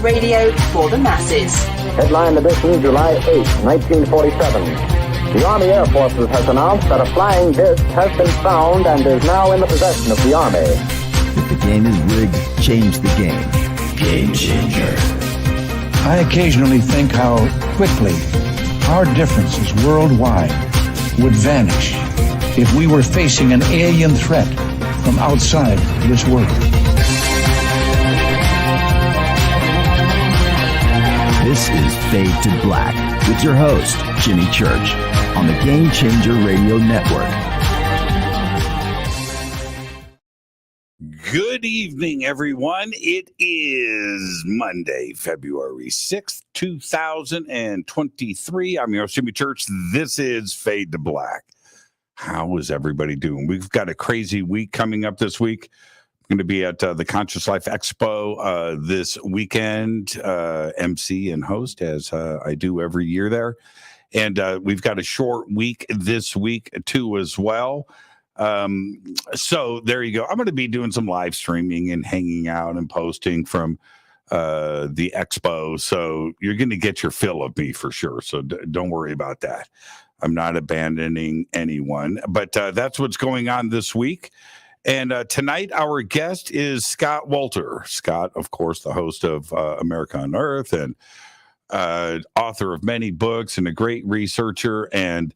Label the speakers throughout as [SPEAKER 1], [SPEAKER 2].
[SPEAKER 1] Radio for the masses.
[SPEAKER 2] Headline edition, July 8, 1947. The Army Air Forces has announced that a flying disc has been found and is now in the possession of the Army.
[SPEAKER 3] If the game is rigged, change the game. Game changer.
[SPEAKER 4] I occasionally think how quickly our differences worldwide would vanish if we were facing an alien threat from outside this world.
[SPEAKER 3] This is Fade to Black with your host, Jimmy Church, on the Game Changer Radio Network.
[SPEAKER 5] Good evening, everyone. It is Monday, February 6th, 2023. I'm your host, Jimmy Church. This is Fade to Black. How is everybody doing? We've got a crazy week coming up this week. I'm going to be at the Conscious Life Expo this weekend, MC and host, as I do every year there. And we've got a short week this week, too, as well. So there you go. I'm going to be doing some live streaming and hanging out and posting from the expo. So you're going to get your fill of me for sure. So don't worry about that. I'm not abandoning anyone, but that's what's going on this week. And tonight, our guest is Scott Wolter. Scott, of course, the host of America Unearthed and author of many books and a great researcher. And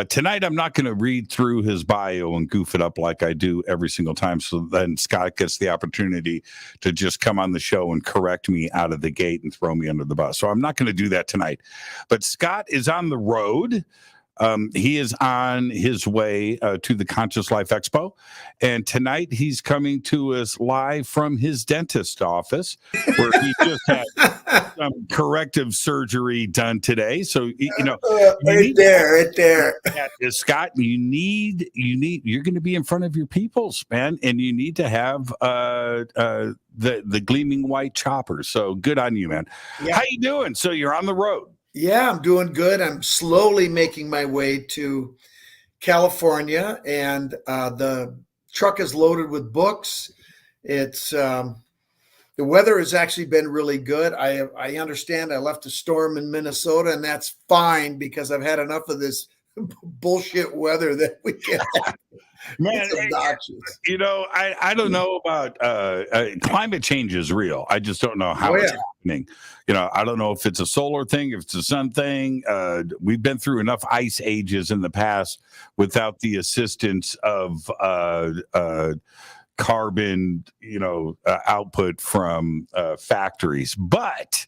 [SPEAKER 5] tonight, I'm not going to read through his bio and goof it up like I do every single time. So then Scott gets the opportunity to just come on the show and correct me out of the gate and throw me under the bus. So I'm not going to do that tonight. But Scott is on the road. He is on his way to the Conscious Life Expo, and tonight he's coming to us live from his dentist office, where he just had some corrective surgery done today. So
[SPEAKER 6] right there.
[SPEAKER 5] Scott, you're going to be in front of your peoples, man, and you need to have the gleaming white chopper. So good on you, man. Yeah. How you doing? So you're on the road.
[SPEAKER 6] Yeah, I'm doing good. I'm slowly making my way to California, and the truck is loaded with books. It's the weather has actually been really good. I understand I left a storm in Minnesota, and that's fine because I've had enough of this bullshit weather that we get.
[SPEAKER 5] Man, I don't know about climate change is real. I just don't know how it's happening. I don't know if it's a solar thing, if it's a sun thing. We've been through enough ice ages in the past without the assistance of carbon, output from factories. But,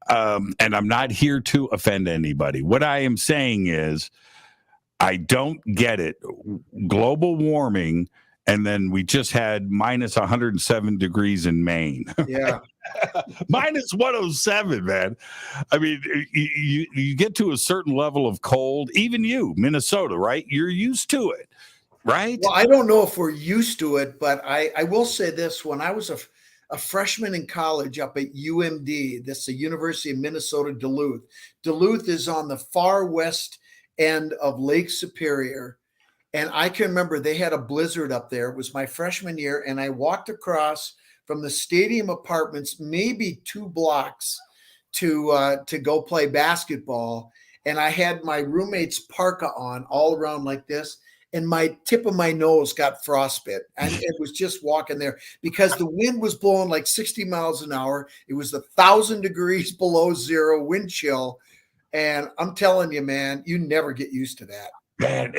[SPEAKER 5] and I'm not here to offend anybody. What I am saying is, I don't get it. Global warming, and then we just had minus 107 degrees in Maine.
[SPEAKER 6] Yeah.
[SPEAKER 5] Minus 107, man. I mean, you get to a certain level of cold, even you, Minnesota, right? You're used to it, right?
[SPEAKER 6] Well, I don't know if we're used to it, but I will say this. When I was a freshman in college up at UMD, that's the University of Minnesota, Duluth. Duluth is on the far west end of Lake Superior. And I can remember they had a blizzard up there. It was my freshman year. And I walked across from the stadium apartments, maybe 2 blocks to go play basketball. And I had my roommate's parka on all around like this. And my tip of my nose got frostbite. And it was just walking there because the wind was blowing like 60 miles an hour. It was 1,000 degrees below zero wind chill. And I'm telling you, man, you never get used to that.
[SPEAKER 5] Man,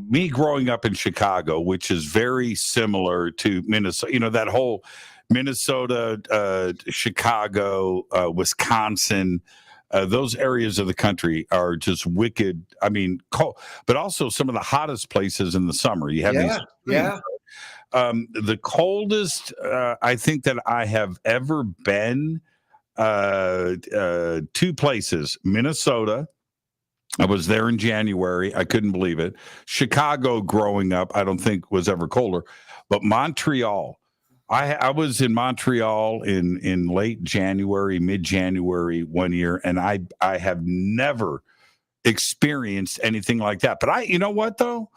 [SPEAKER 5] me growing up in Chicago, which is very similar to Minnesota, that whole Minnesota, Chicago, Wisconsin, those areas of the country are just wicked. I mean, cold, but also some of the hottest places in the summer. You have these.
[SPEAKER 6] Yeah.
[SPEAKER 5] The coldest I think that I have ever been, 2 places. Minnesota. I was there in January. I couldn't believe it. Chicago growing up, I don't think was ever colder. But Montreal. I was in Montreal in late January, mid-January one year, and I have never experienced anything like that. But you know what, though?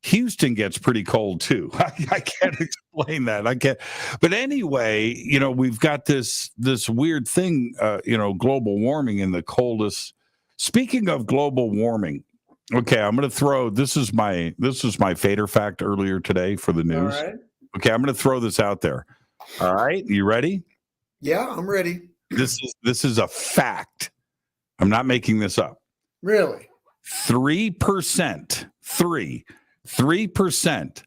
[SPEAKER 5] Houston gets pretty cold too. I can't explain that. I can't. But anyway, we've got this weird thing, global warming in the coldest. Speaking of global warming, okay, I'm going to throw. This is my Fader fact earlier today for the news.
[SPEAKER 6] All right.
[SPEAKER 5] Okay, I'm going to throw this out there. All right, you ready?
[SPEAKER 6] Yeah, I'm ready.
[SPEAKER 5] This is a fact. I'm not making this up.
[SPEAKER 6] Really?
[SPEAKER 5] 3%. 3%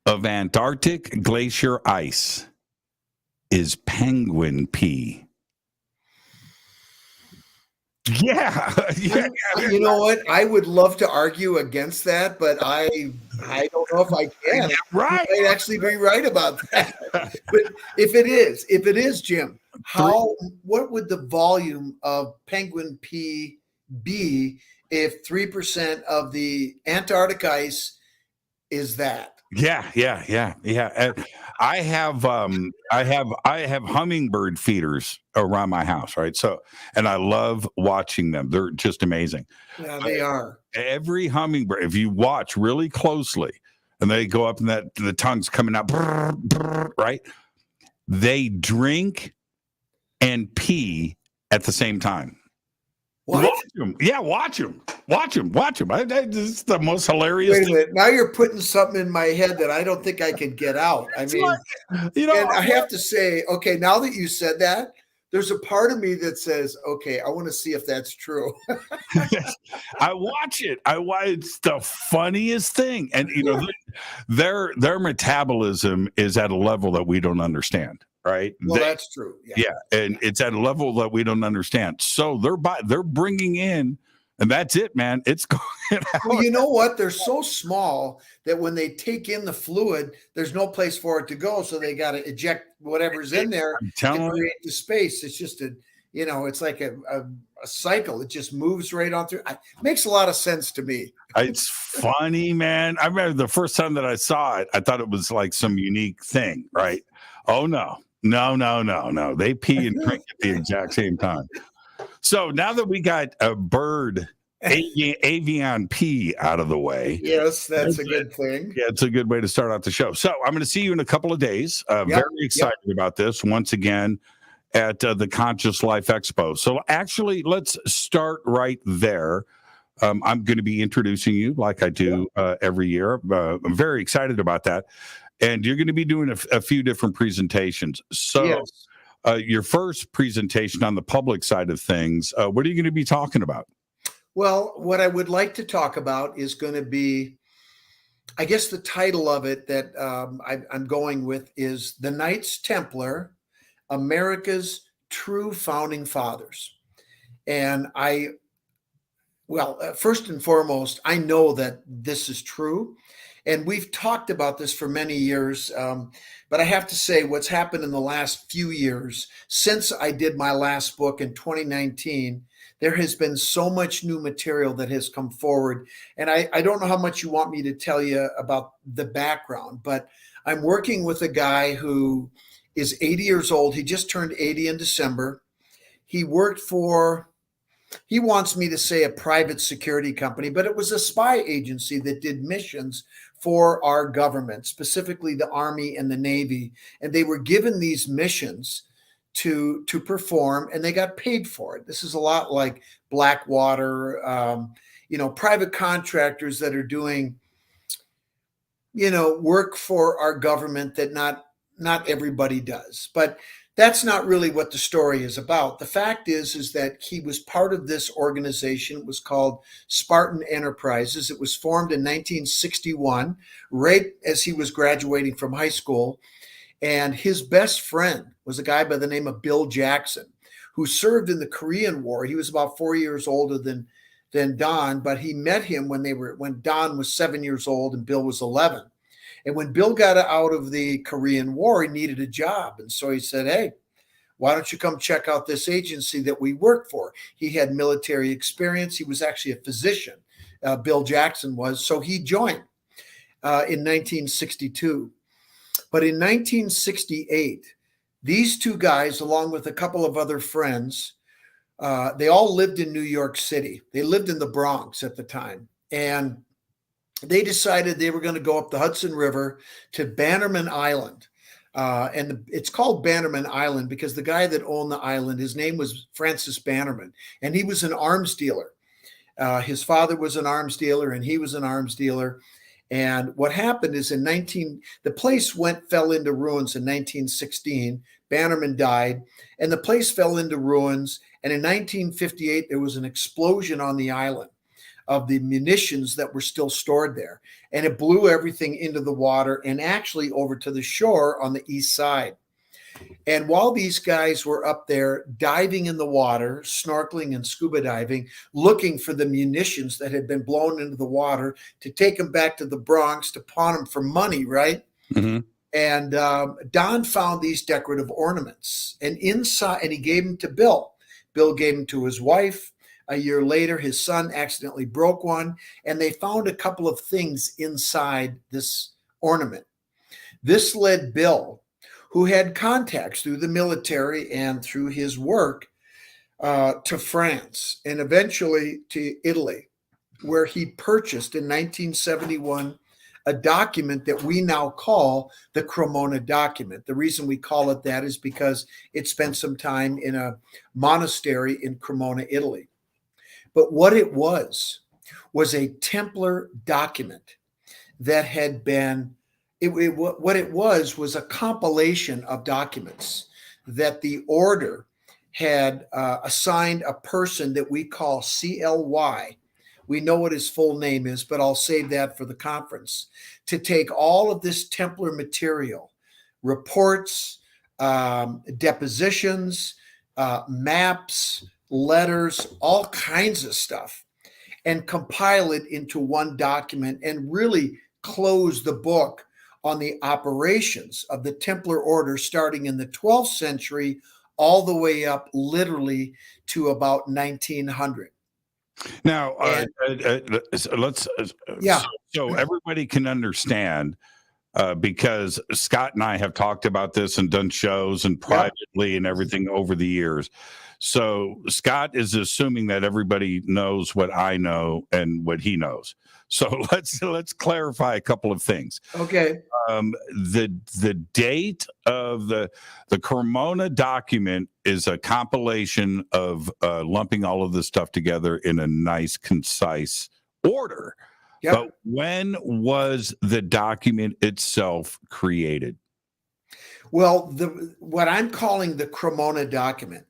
[SPEAKER 5] of Antarctic glacier ice is penguin pee. Yeah.
[SPEAKER 6] You know what? I would love to argue against that, but I don't know if I can.
[SPEAKER 5] Right.
[SPEAKER 6] You might actually be right about that. But if it is, Jim, what would the volume of penguin pee be if 3% of the Antarctic ice is that? Yeah.
[SPEAKER 5] And I have hummingbird feeders around my house, right? So, and I love watching them. They're just amazing.
[SPEAKER 6] Yeah, they are.
[SPEAKER 5] Every hummingbird, if you watch really closely, and they go up and the tongue's coming out, brr, brr, right? They drink and pee at the same time.
[SPEAKER 6] What?
[SPEAKER 5] Watch them. Yeah, watch them. It's the most hilarious
[SPEAKER 6] Wait a
[SPEAKER 5] thing.
[SPEAKER 6] minute. Now you're putting something in my head that I don't think I could get out. I mean, and I have to say, okay, now that you said that, there's a part of me that says, okay, I want to see if that's true.
[SPEAKER 5] I watch it. It's the funniest thing. And, their metabolism is at a level that we don't understand. Right.
[SPEAKER 6] Well, that's true.
[SPEAKER 5] Yeah. And it's at a level that we don't understand. So they're bringing in, and that's it, man. It's going out.
[SPEAKER 6] Well, you know what? They're so small that when they take in the fluid, there's no place for it to go. So they got to eject whatever's in there to create the space. It's just it's like a cycle. It just moves right on through. It makes a lot of sense to me.
[SPEAKER 5] It's funny, man. I remember the first time that I saw it, I thought it was like some unique thing, right? Oh, no. They pee and drink at the exact same time. So now that we got a bird avian pee out of the way.
[SPEAKER 6] Yes, that's a good thing.
[SPEAKER 5] Yeah, it's a good way to start out the show. So I'm going to see you in a couple of days. Very excited about this once again at the Conscious Life Expo. So actually, let's start right there. I'm going to be introducing you like I do every year. I'm very excited about that. And you're going to be doing a few different presentations. So your first presentation on the public side of things, what are you going to be talking about?
[SPEAKER 6] Well, what I would like to talk about is going to be, I guess the title of it that I'm going with is The Knights Templar, America's True Founding Fathers. And first and foremost, I know that this is true. And we've talked about this for many years, but I have to say what's happened in the last few years, since I did my last book in 2019, there has been so much new material that has come forward. And I don't know how much you want me to tell you about the background, but I'm working with a guy who is 80 years old. He just turned 80 in December. He worked for, he wants me to say a private security company, but it was a spy agency that did missions for our government, specifically the Army and the Navy. And they were given these missions to perform, and they got paid for it. This is a lot like Blackwater, private contractors that are doing, work for our government that not everybody does. But that's not really what the story is about. The fact is that he was part of this organization. It was called Spartan Enterprises. It was formed in 1961, right as he was graduating from high school. And his best friend was a guy by the name of Bill Jackson, who served in the Korean War. He was about 4 years older than Don, but he met him when Don was 7 years old and Bill was 11. And when Bill got out of the Korean War, he needed a job. And so he said, hey, why don't you come check out this agency that we work for? He had military experience. He was actually a physician. Bill Jackson was. So he joined in 1962. But in 1968, these two guys, along with a couple of other friends, they all lived in New York City. They lived in the Bronx at the time. And they decided they were going to go up the Hudson River to Bannerman Island. It's called Bannerman Island because the guy that owned the island, his name was Francis Bannerman, and he was an arms dealer. His father was an arms dealer, and he was an arms dealer. And what happened is the place fell into ruins in 1916. Bannerman died, and the place fell into ruins. And in 1958, there was an explosion on the island of the munitions that were still stored there. And it blew everything into the water and actually over to the shore on the east side. And while these guys were up there diving in the water, snorkeling and scuba diving, looking for the munitions that had been blown into the water to take them back to the Bronx to pawn them for money, right?
[SPEAKER 5] Mm-hmm.
[SPEAKER 6] And Don found these decorative ornaments, and inside, and he gave them to Bill. Bill gave them to his wife. A year later, his son accidentally broke one, and they found a couple of things inside this ornament. This led Bill, who had contacts through the military and through his work, to France and eventually to Italy, where he purchased in 1971 a document that we now call the Cremona document. The reason we call it that is because it spent some time in a monastery in Cremona, Italy. But what it was a Templar document that had been, what it was a compilation of documents that the order had assigned a person that we call CLY. We know what his full name is, but I'll save that for the conference, to take all of this Templar material, reports, depositions, maps, letters, all kinds of stuff, and compile it into one document and really close the book on the operations of the Templar order starting in the 12th century all the way up literally to about 1900.
[SPEAKER 5] Now, let's so everybody can understand, because Scott and I have talked about this and done shows and privately and everything over the years. So Scott is assuming that everybody knows what I know and what he knows. So let's clarify a couple of things.
[SPEAKER 6] Okay.
[SPEAKER 5] The date of the Cremona document is a compilation of lumping all of this stuff together in a nice, concise order. Yep. But when was the document itself created?
[SPEAKER 6] Well, what I'm calling the Cremona document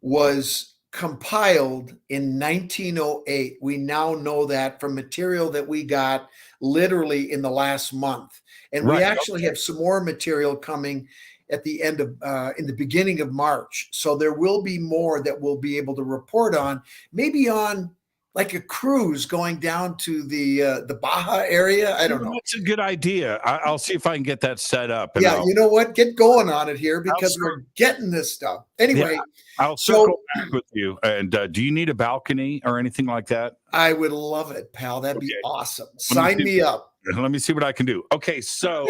[SPEAKER 6] was compiled in 1908. We now know that from material that we got literally in the last month. And we actually have some more material coming at the end of, in the beginning of March. So there will be more that we'll be able to report on, maybe on like a cruise going down to the Baja area. I don't know.
[SPEAKER 5] That's a good idea. I'll see if I can get that set up.
[SPEAKER 6] And you know what? Get going on it here because we're getting this stuff. Anyway.
[SPEAKER 5] Yeah, I'll circle back with you. And do you need a balcony or anything like that?
[SPEAKER 6] I would love it, pal. That'd be awesome. Sign me up.
[SPEAKER 5] Let me see what I can do. Okay, so.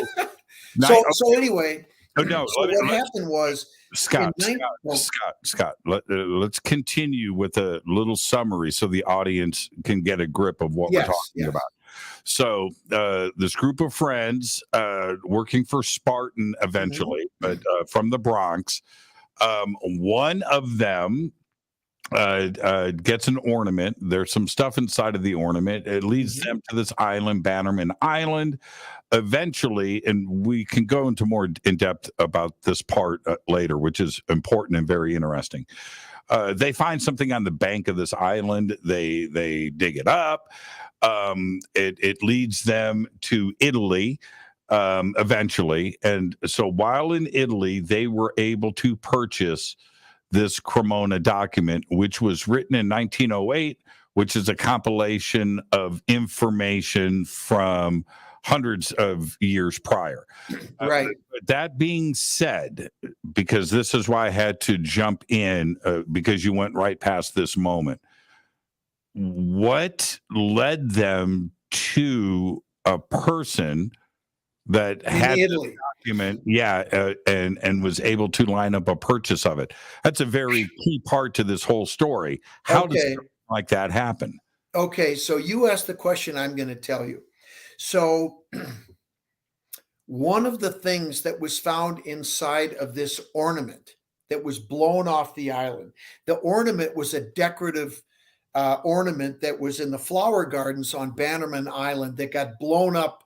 [SPEAKER 6] So anyway.
[SPEAKER 5] Oh, no.
[SPEAKER 6] So what happened was.
[SPEAKER 5] Scott, let's continue with a little summary so the audience can get a grip of what we're talking about. So this group of friends working for Spartan eventually, but from the Bronx, one of them gets an ornament. There's some stuff inside of the ornament. It leads them to this island, Bannerman Island. Eventually, and we can go into more in depth about this part later, which is important and very interesting. They find something on the bank of this island. They dig it up. It leads them to Italy eventually. And so while in Italy, they were able to purchase this Cremona document, which was written in 1908, which is a compilation of information from hundreds of years prior.
[SPEAKER 6] Right.
[SPEAKER 5] That being said, because this is why I had to jump in, because you went right past this moment. What led them to a person that had the document, and was able to line up a purchase of it? That's a very key part to this whole story. How does something like that happen?
[SPEAKER 6] Okay, so you asked the question, I'm going to tell you. So one of the things that was found inside of this ornament that was blown off the island, the ornament was a decorative ornament that was in the flower gardens on Bannerman Island that got blown up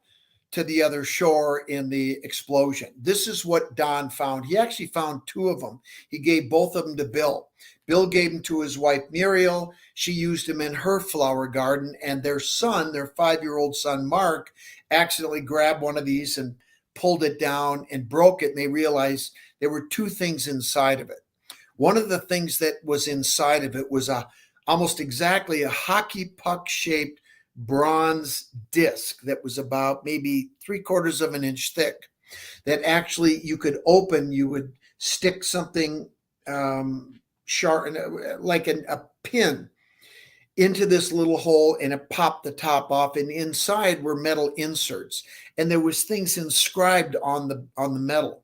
[SPEAKER 6] to the other shore in the explosion. This is what Don found. He actually found two of them. He gave both of them to Bill. Bill gave them to his wife, Muriel. She used them in her flower garden, and their son, their 5-year-old son, Mark, accidentally grabbed one of these and pulled it down and broke it. And they realized there were two things inside of it. One of the things that was inside of it was almost exactly a hockey puck shaped bronze disc that was about maybe 3/4 of an inch thick that actually you could open. You would stick something sharp, like a pin, into this little hole, and it popped the top off, and inside were metal inserts, and there was things inscribed on the metal.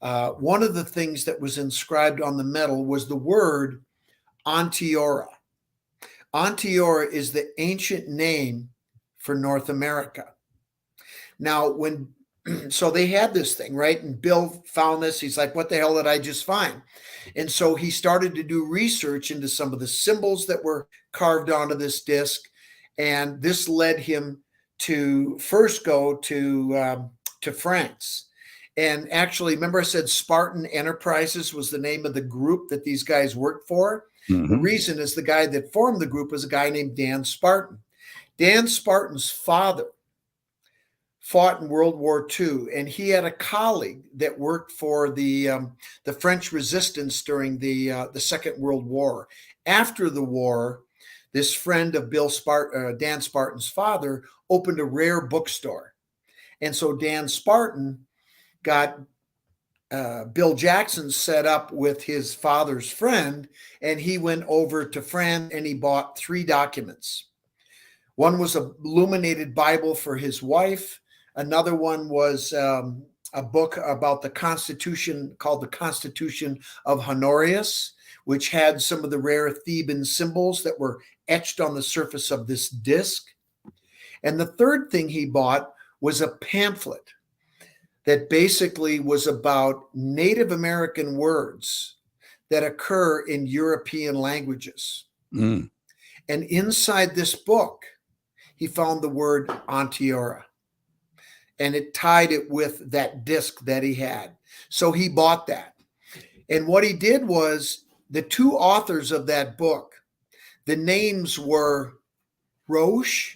[SPEAKER 6] One of the things that was inscribed on the metal was the word Onteora. Onteora is the ancient name for North America. Now, so they had this thing, right? And Bill found this. He's like, what the hell did I just find? And so he started to do research into some of the symbols that were carved onto this disc. And this led him to first go to France. And actually, remember I said Spartan Enterprises was the name of the group that these guys worked for? Mm-hmm. The reason is the guy that formed the group was a guy named Dan Spartan. Dan Spartan's father fought in World War II, and he had a colleague that worked for the French resistance during the Second World War. After the war, this friend of Dan Spartan's father opened a rare bookstore. And so Dan Spartan got Bill Jackson set up with his father's friend, and he went over to France and he bought 3 documents. One was a illuminated Bible for his wife. Another one was a book about the Constitution called the Constitution of Honorius, which had some of the rare Theban symbols that were etched on the surface of this disc. And the third thing he bought was a pamphlet that basically was about Native American words that occur in European languages. Mm. And inside this book, he found the word Onteora, and it tied it with that disc that he had. So he bought that. And what he did was, the 2 authors of that book, the names were Roche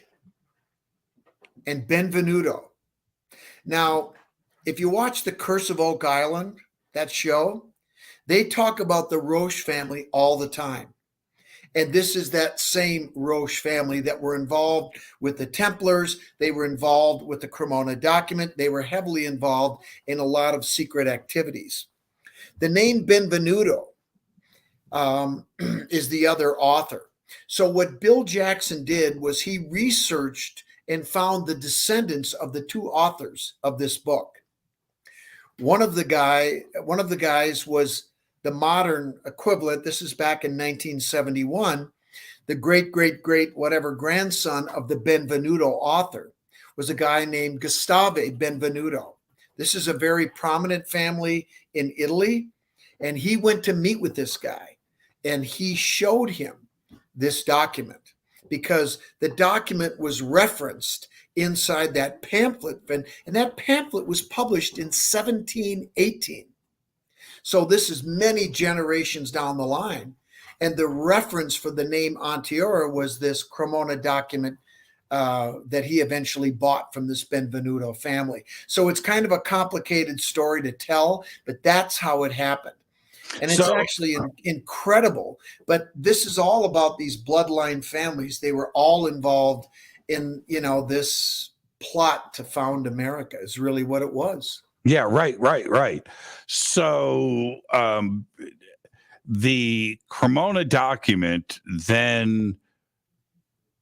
[SPEAKER 6] and Benvenuto. Now, if you watch The Curse of Oak Island, that show, they talk about the Roche family all the time. And this is that same Roche family that were involved with the Templars. They were involved with the Cremona document. They were heavily involved in a lot of secret activities. The name Benvenuto is the other author. So what Bill Jackson did was he researched and found the descendants of the 2 authors of this book. One of the guys was the modern equivalent. This is back in 1971. The great whatever grandson of the Benvenuto author was a guy named Gustave Benvenuto. This is a very prominent family in Italy. And he went to meet with this guy, and he showed him this document because the document was referenced inside that pamphlet, and that pamphlet was published in 1718. So this is many generations down the line, and the reference for the name Onteora was this Cremona document that he eventually bought from this Benvenuto family. So it's kind of a complicated story to tell, but that's how it happened. And it's actually incredible. But this is all about these bloodline families. They were all involved in, this plot to found America is really what it was.
[SPEAKER 5] Yeah, right. So the Cremona document then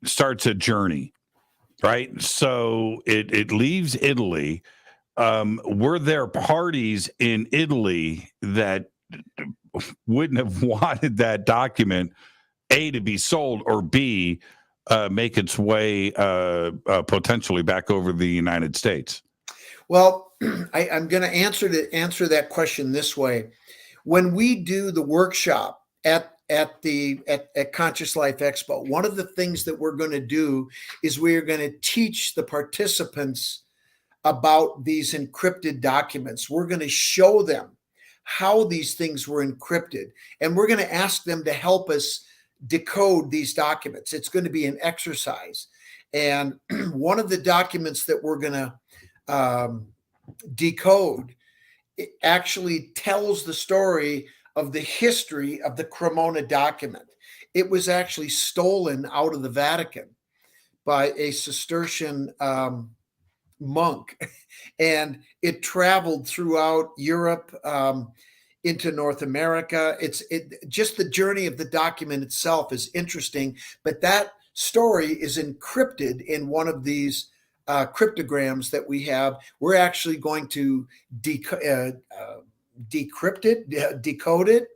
[SPEAKER 5] starts a journey, right? So it leaves Italy. Were there parties in Italy that wouldn't have wanted that document, A, to be sold, or B, make its way potentially back over the United States?
[SPEAKER 6] Well, I'm going to answer that question this way. When we do the workshop at Conscious Life Expo, one of the things that we're going to do is we are going to teach the participants about these encrypted documents. We're going to show them how these things were encrypted, and we're going to ask them to help us decode these documents. It's going to be an exercise. And one of the documents that we're going to decode, it actually tells the story of the history of the Cremona document. It was actually stolen out of the Vatican by a Cistercian monk, and it traveled throughout Europe into North America. Just the journey of the document itself is interesting, but that story is encrypted in one of these cryptograms that we have. We're actually going to decode it,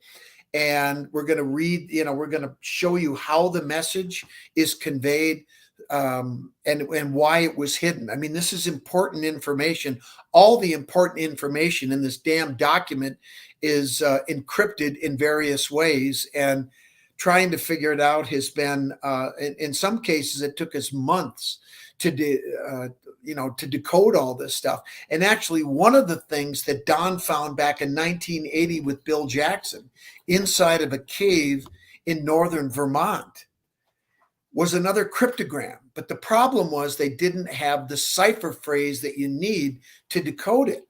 [SPEAKER 6] and we're going to read, we're going to show you how the message is conveyed, and why it was hidden. I mean, this is important information. All the important information in this damn document is encrypted in various ways, and trying to figure it out has been, in some cases, it took us months to decode all this stuff. And actually, one of the things that Don found back in 1980 with Bill Jackson inside of a cave in northern Vermont was another cryptogram. But the problem was they didn't have the cipher phrase that you need to decode it.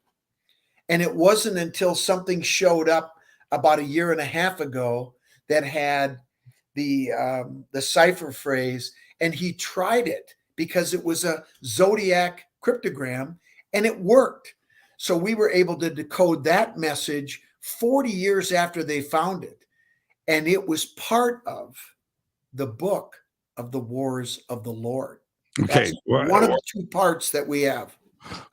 [SPEAKER 6] And it wasn't until something showed up about a year and a half ago that had the cipher phrase, and he tried it because it was a zodiac cryptogram, and it worked. So we were able to decode that message 40 years after they found it. And it was part of the book of the Wars of the Lord.
[SPEAKER 5] Okay.
[SPEAKER 6] That's one of the two parts that we have.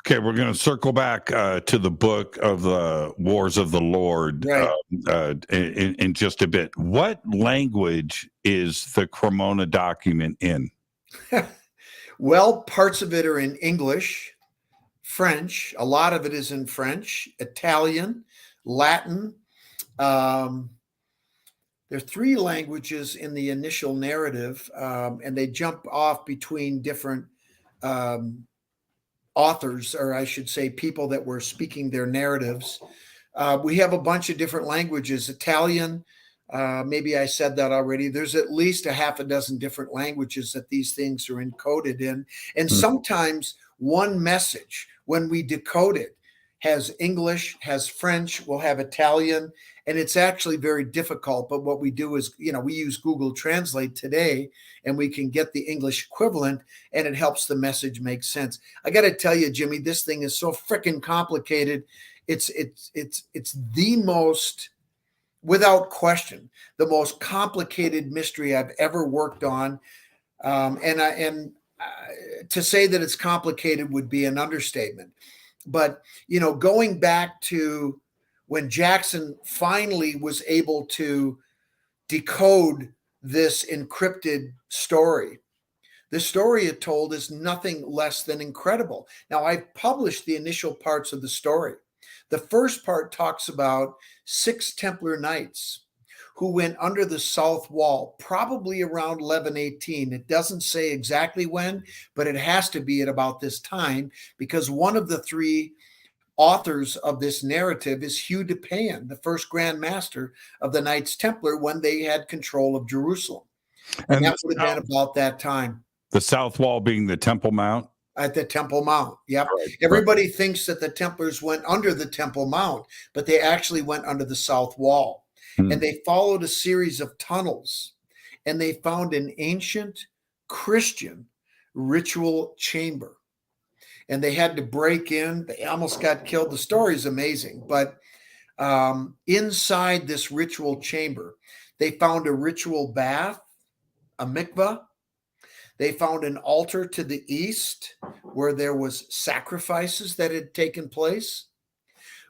[SPEAKER 5] Okay, we're going to circle back to the book of the Wars of the Lord,
[SPEAKER 6] Right.
[SPEAKER 5] In just a bit. What language is the Cremona document in?
[SPEAKER 6] Well, parts of it are in English, French. A lot of it is in French, Italian, Latin. There are three languages in the initial narrative, and they jump off between different authors, or I should say people that were speaking their narratives. We have a bunch of different languages. Italian, maybe I said that already. There's at least a half a dozen different languages that these things are encoded in. And sometimes one message, when we decode it, has English, has French, we'll have Italian, and it's actually very difficult. But what we do is, we use Google Translate today, and we can get the English equivalent, and it helps the message make sense. I got to tell you, Jimmy, this thing is so freaking complicated. It's the most, without question, the most complicated mystery I've ever worked on. And to say that it's complicated would be an understatement. But, going back to when Jackson finally was able to decode this encrypted story, the story it told is nothing less than incredible. Now, I've published the initial parts of the story. The first part talks about 6 Templar knights who went under the south wall, probably around 1118. It doesn't say exactly when, but it has to be at about this time, because one of the 3 authors of this narrative is Hugh de Payne, the first Grand Master of the Knights Templar when they had control of Jerusalem. And that would have been about that time.
[SPEAKER 5] The south wall being the Temple Mount?
[SPEAKER 6] At the Temple Mount. Yep.
[SPEAKER 5] Right.
[SPEAKER 6] Everybody thinks that the Templars went under the Temple Mount, but they actually went under the south wall. And they followed a series of tunnels, and they found an ancient Christian ritual chamber. And they had to break in. They almost got killed. The story is amazing. But inside this ritual chamber, they found a ritual bath, a mikvah. They found an altar to the east where there was sacrifices that had taken place.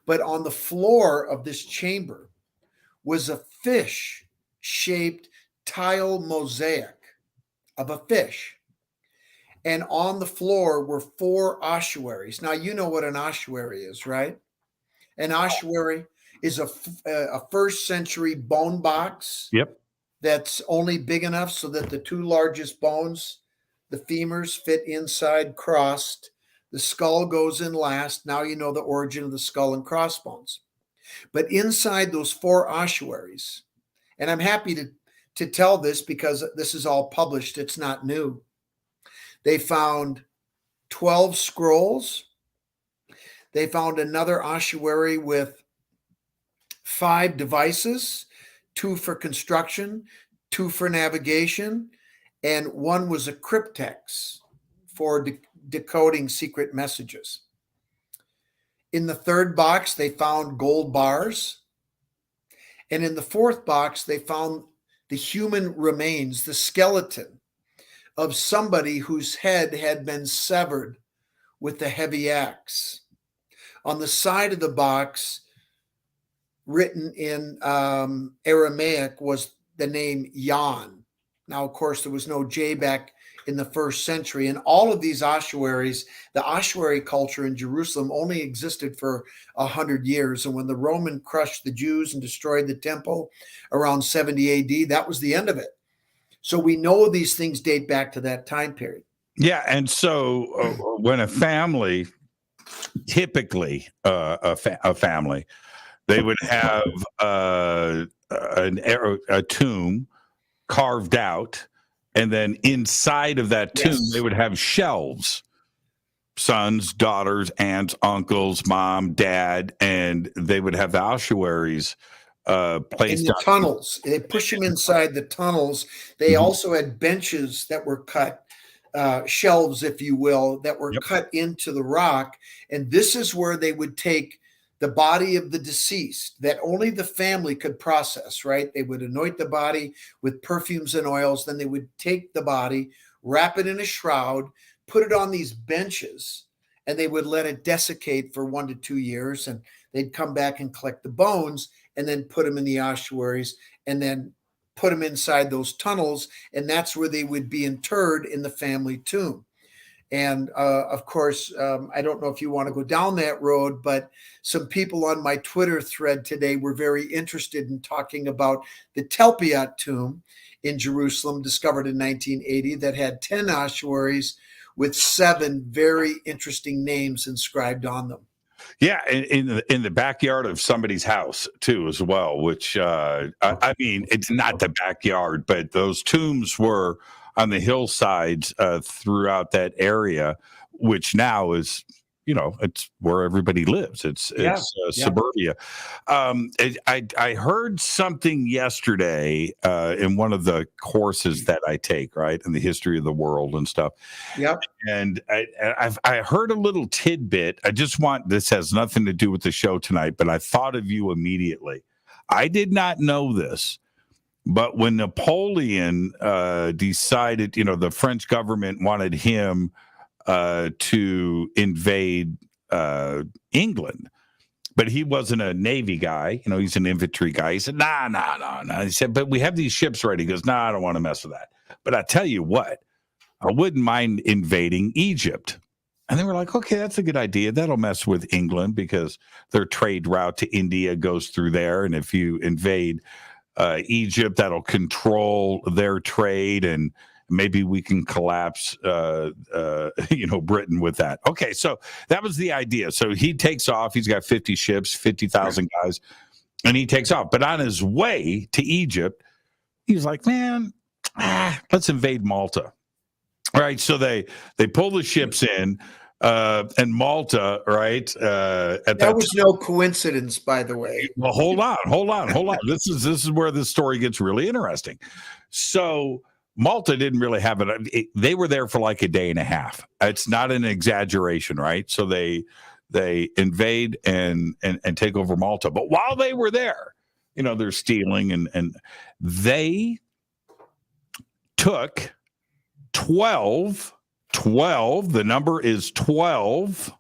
[SPEAKER 6] But on the floor of this chamber was a fish-shaped tile mosaic of a fish. And on the floor were 4 ossuaries. Now, you know what an ossuary is, right? An ossuary is a first century bone box.
[SPEAKER 5] Yep.
[SPEAKER 6] That's only big enough so that the 2 largest bones, the femurs, fit inside crossed. The skull goes in last. Now you know the origin of the skull and crossbones. But inside those 4 ossuaries, and I'm happy to tell this because this is all published, it's not new. They found 12 scrolls. They found another ossuary with 5 devices, 2 for construction, 2 for navigation, and 1 was a cryptex for decoding secret messages. In the 3rd box, they found gold bars. And in the 4th box, they found the human remains, the skeleton of somebody whose head had been severed with a heavy axe. On the side of the box, written in Aramaic, was the name Jan. Now, of course, there was no J back in the 1st century. And all of these ossuaries, the ossuary culture in Jerusalem only existed for 100 years. And when the Roman crushed the Jews and destroyed the temple around 70 AD, that was the end of it. So we know these things date back to that time period.
[SPEAKER 5] Yeah. And so when a family, typically a family, they would have a tomb carved out, and then inside of that tomb, they would have shelves, sons, daughters, aunts, uncles, mom, dad, and they would have the ossuaries placed
[SPEAKER 6] in the tunnels. They push them inside the tunnels. They also had benches that were cut, shelves, if you will, that were cut into the rock. And this is where they would take the body of the deceased that only the family could process, right? They would anoint the body with perfumes and oils. Then they would take the body, wrap it in a shroud, put it on these benches, and they would let it desiccate for 1 to 2 years. And they'd come back and collect the bones and then put them in the ossuaries and then put them inside those tunnels. And that's where they would be interred in the family tomb. And of course, I don't know if you want to go down that road, but some people on my Twitter thread today were very interested in talking about the Telpiat tomb in Jerusalem, discovered in 1980, that had 10 ossuaries with 7 very interesting names inscribed on them.
[SPEAKER 5] Yeah, in the backyard of somebody's house too, as well. Which I mean, it's not the backyard, but those tombs were on the hillsides throughout that area, which now is, it's where everybody lives. It's suburbia. I heard something yesterday in one of the courses that I take, right, in the history of the world and stuff.
[SPEAKER 6] Yep.
[SPEAKER 5] And I heard a little tidbit. This has nothing to do with the show tonight, but I thought of you immediately. I did not know this. But when Napoleon decided, the French government wanted him to invade England, but he wasn't a Navy guy. He's an infantry guy. He said, nah. He said, but we have these ships ready. He goes, nah, I don't want to mess with that. But I tell you what, I wouldn't mind invading Egypt. And they were like, okay, that's a good idea. That'll mess with England because their trade route to India goes through there. And if you invade Egypt, that'll control their trade, and maybe we can collapse, Britain with that. Okay, so that was the idea. So he takes off. He's got 50 ships, 50,000 guys, and he takes off. But on his way to Egypt, he's like, man, let's invade Malta. All right, so they pull the ships in. And Malta, right? That
[SPEAKER 6] was no coincidence, by the way.
[SPEAKER 5] Well, hold on. This is where this story gets really interesting. So Malta didn't really have it. They were there for like a day and a half. It's not an exaggeration, right? So they invade and take over Malta. But while they were there, they're stealing, and they took 12, the number is 12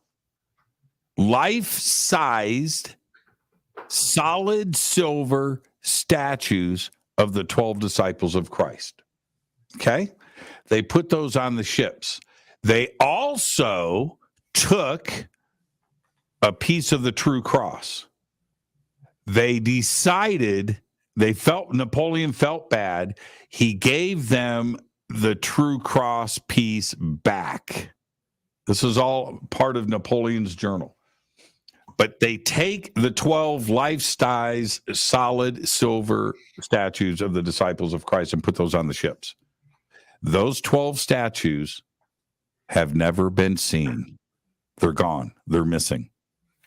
[SPEAKER 5] life-sized solid silver statues of the 12 disciples of Christ. Okay. They put those on the ships. They also took a piece of the True Cross. They decided, Napoleon felt bad. He gave them the True Cross piece back. This is all part of Napoleon's journal. But they take the 12 life-size solid silver statues of the disciples of Christ and put those on the ships. Those 12 statues have never been seen. They're gone. They're missing.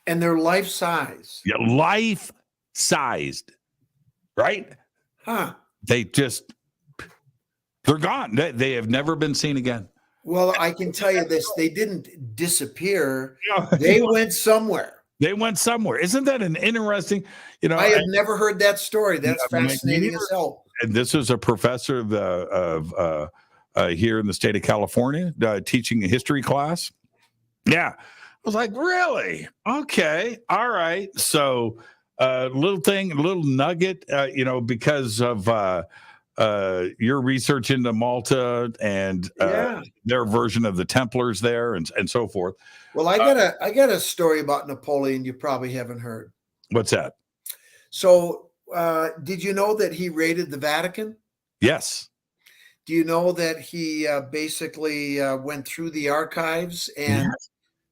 [SPEAKER 6] And they're life-size.
[SPEAKER 5] Yeah, life-sized, right?
[SPEAKER 6] Huh.
[SPEAKER 5] They're gone. They have never been seen again.
[SPEAKER 6] Well, I can tell you this. They didn't disappear. They went somewhere.
[SPEAKER 5] They went somewhere. Isn't that an interesting,
[SPEAKER 6] I have never heard that story. That's fascinating as hell.
[SPEAKER 5] And this is a professor of here in the state of California teaching a history class. Yeah. I was like, really? Okay. All right. So little nugget, because of your research into Malta and their version of the Templars there and so forth.
[SPEAKER 6] Well, I got a story about Napoleon you probably haven't heard.
[SPEAKER 5] What's that?
[SPEAKER 6] So did you know that he raided the Vatican?
[SPEAKER 5] Yes.
[SPEAKER 6] Do you know that he basically went through the archives and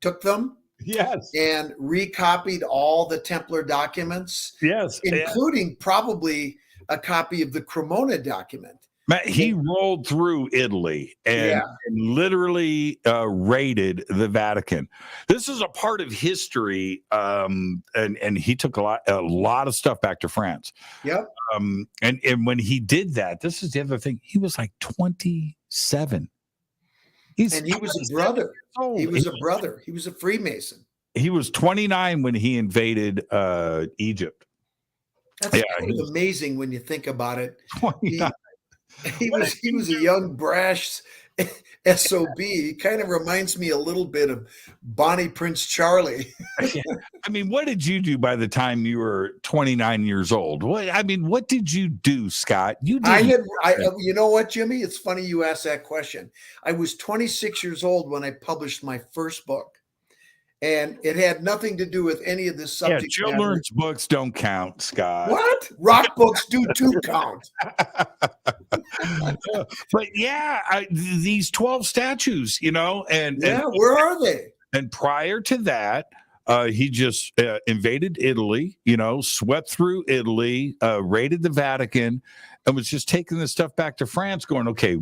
[SPEAKER 6] took them?
[SPEAKER 5] Yes.
[SPEAKER 6] And recopied all the Templar documents?
[SPEAKER 5] Yes.
[SPEAKER 6] Including probably a copy of the Cremona document.
[SPEAKER 5] Matt, he rolled through Italy and literally raided the Vatican. This is a part of history, and he took a lot of stuff back to France.
[SPEAKER 6] Yep.
[SPEAKER 5] And when he did that, this is the other thing. He was like 27.
[SPEAKER 6] He was a brother. He was a brother. He was a Freemason.
[SPEAKER 5] He was 29 when he invaded Egypt.
[SPEAKER 6] That's kind of amazing when you think about it. He was a young, brash SOB. He kind of reminds me a little bit of Bonnie Prince Charlie.
[SPEAKER 5] I mean, what did you do by the time you were 29 years old? What did you do, Scott? You know what, Jimmy? It's funny you asked that question. I was 26 years old when I published my first book. And it had nothing to do with any of this subject. Yeah, children's books don't count, Scott.
[SPEAKER 6] What? Rock books do too count.
[SPEAKER 5] But these 12 statues, and
[SPEAKER 6] where are they?
[SPEAKER 5] And prior to that, he just invaded Italy, swept through Italy, raided the Vatican, and was just taking the stuff back to France, going, okay,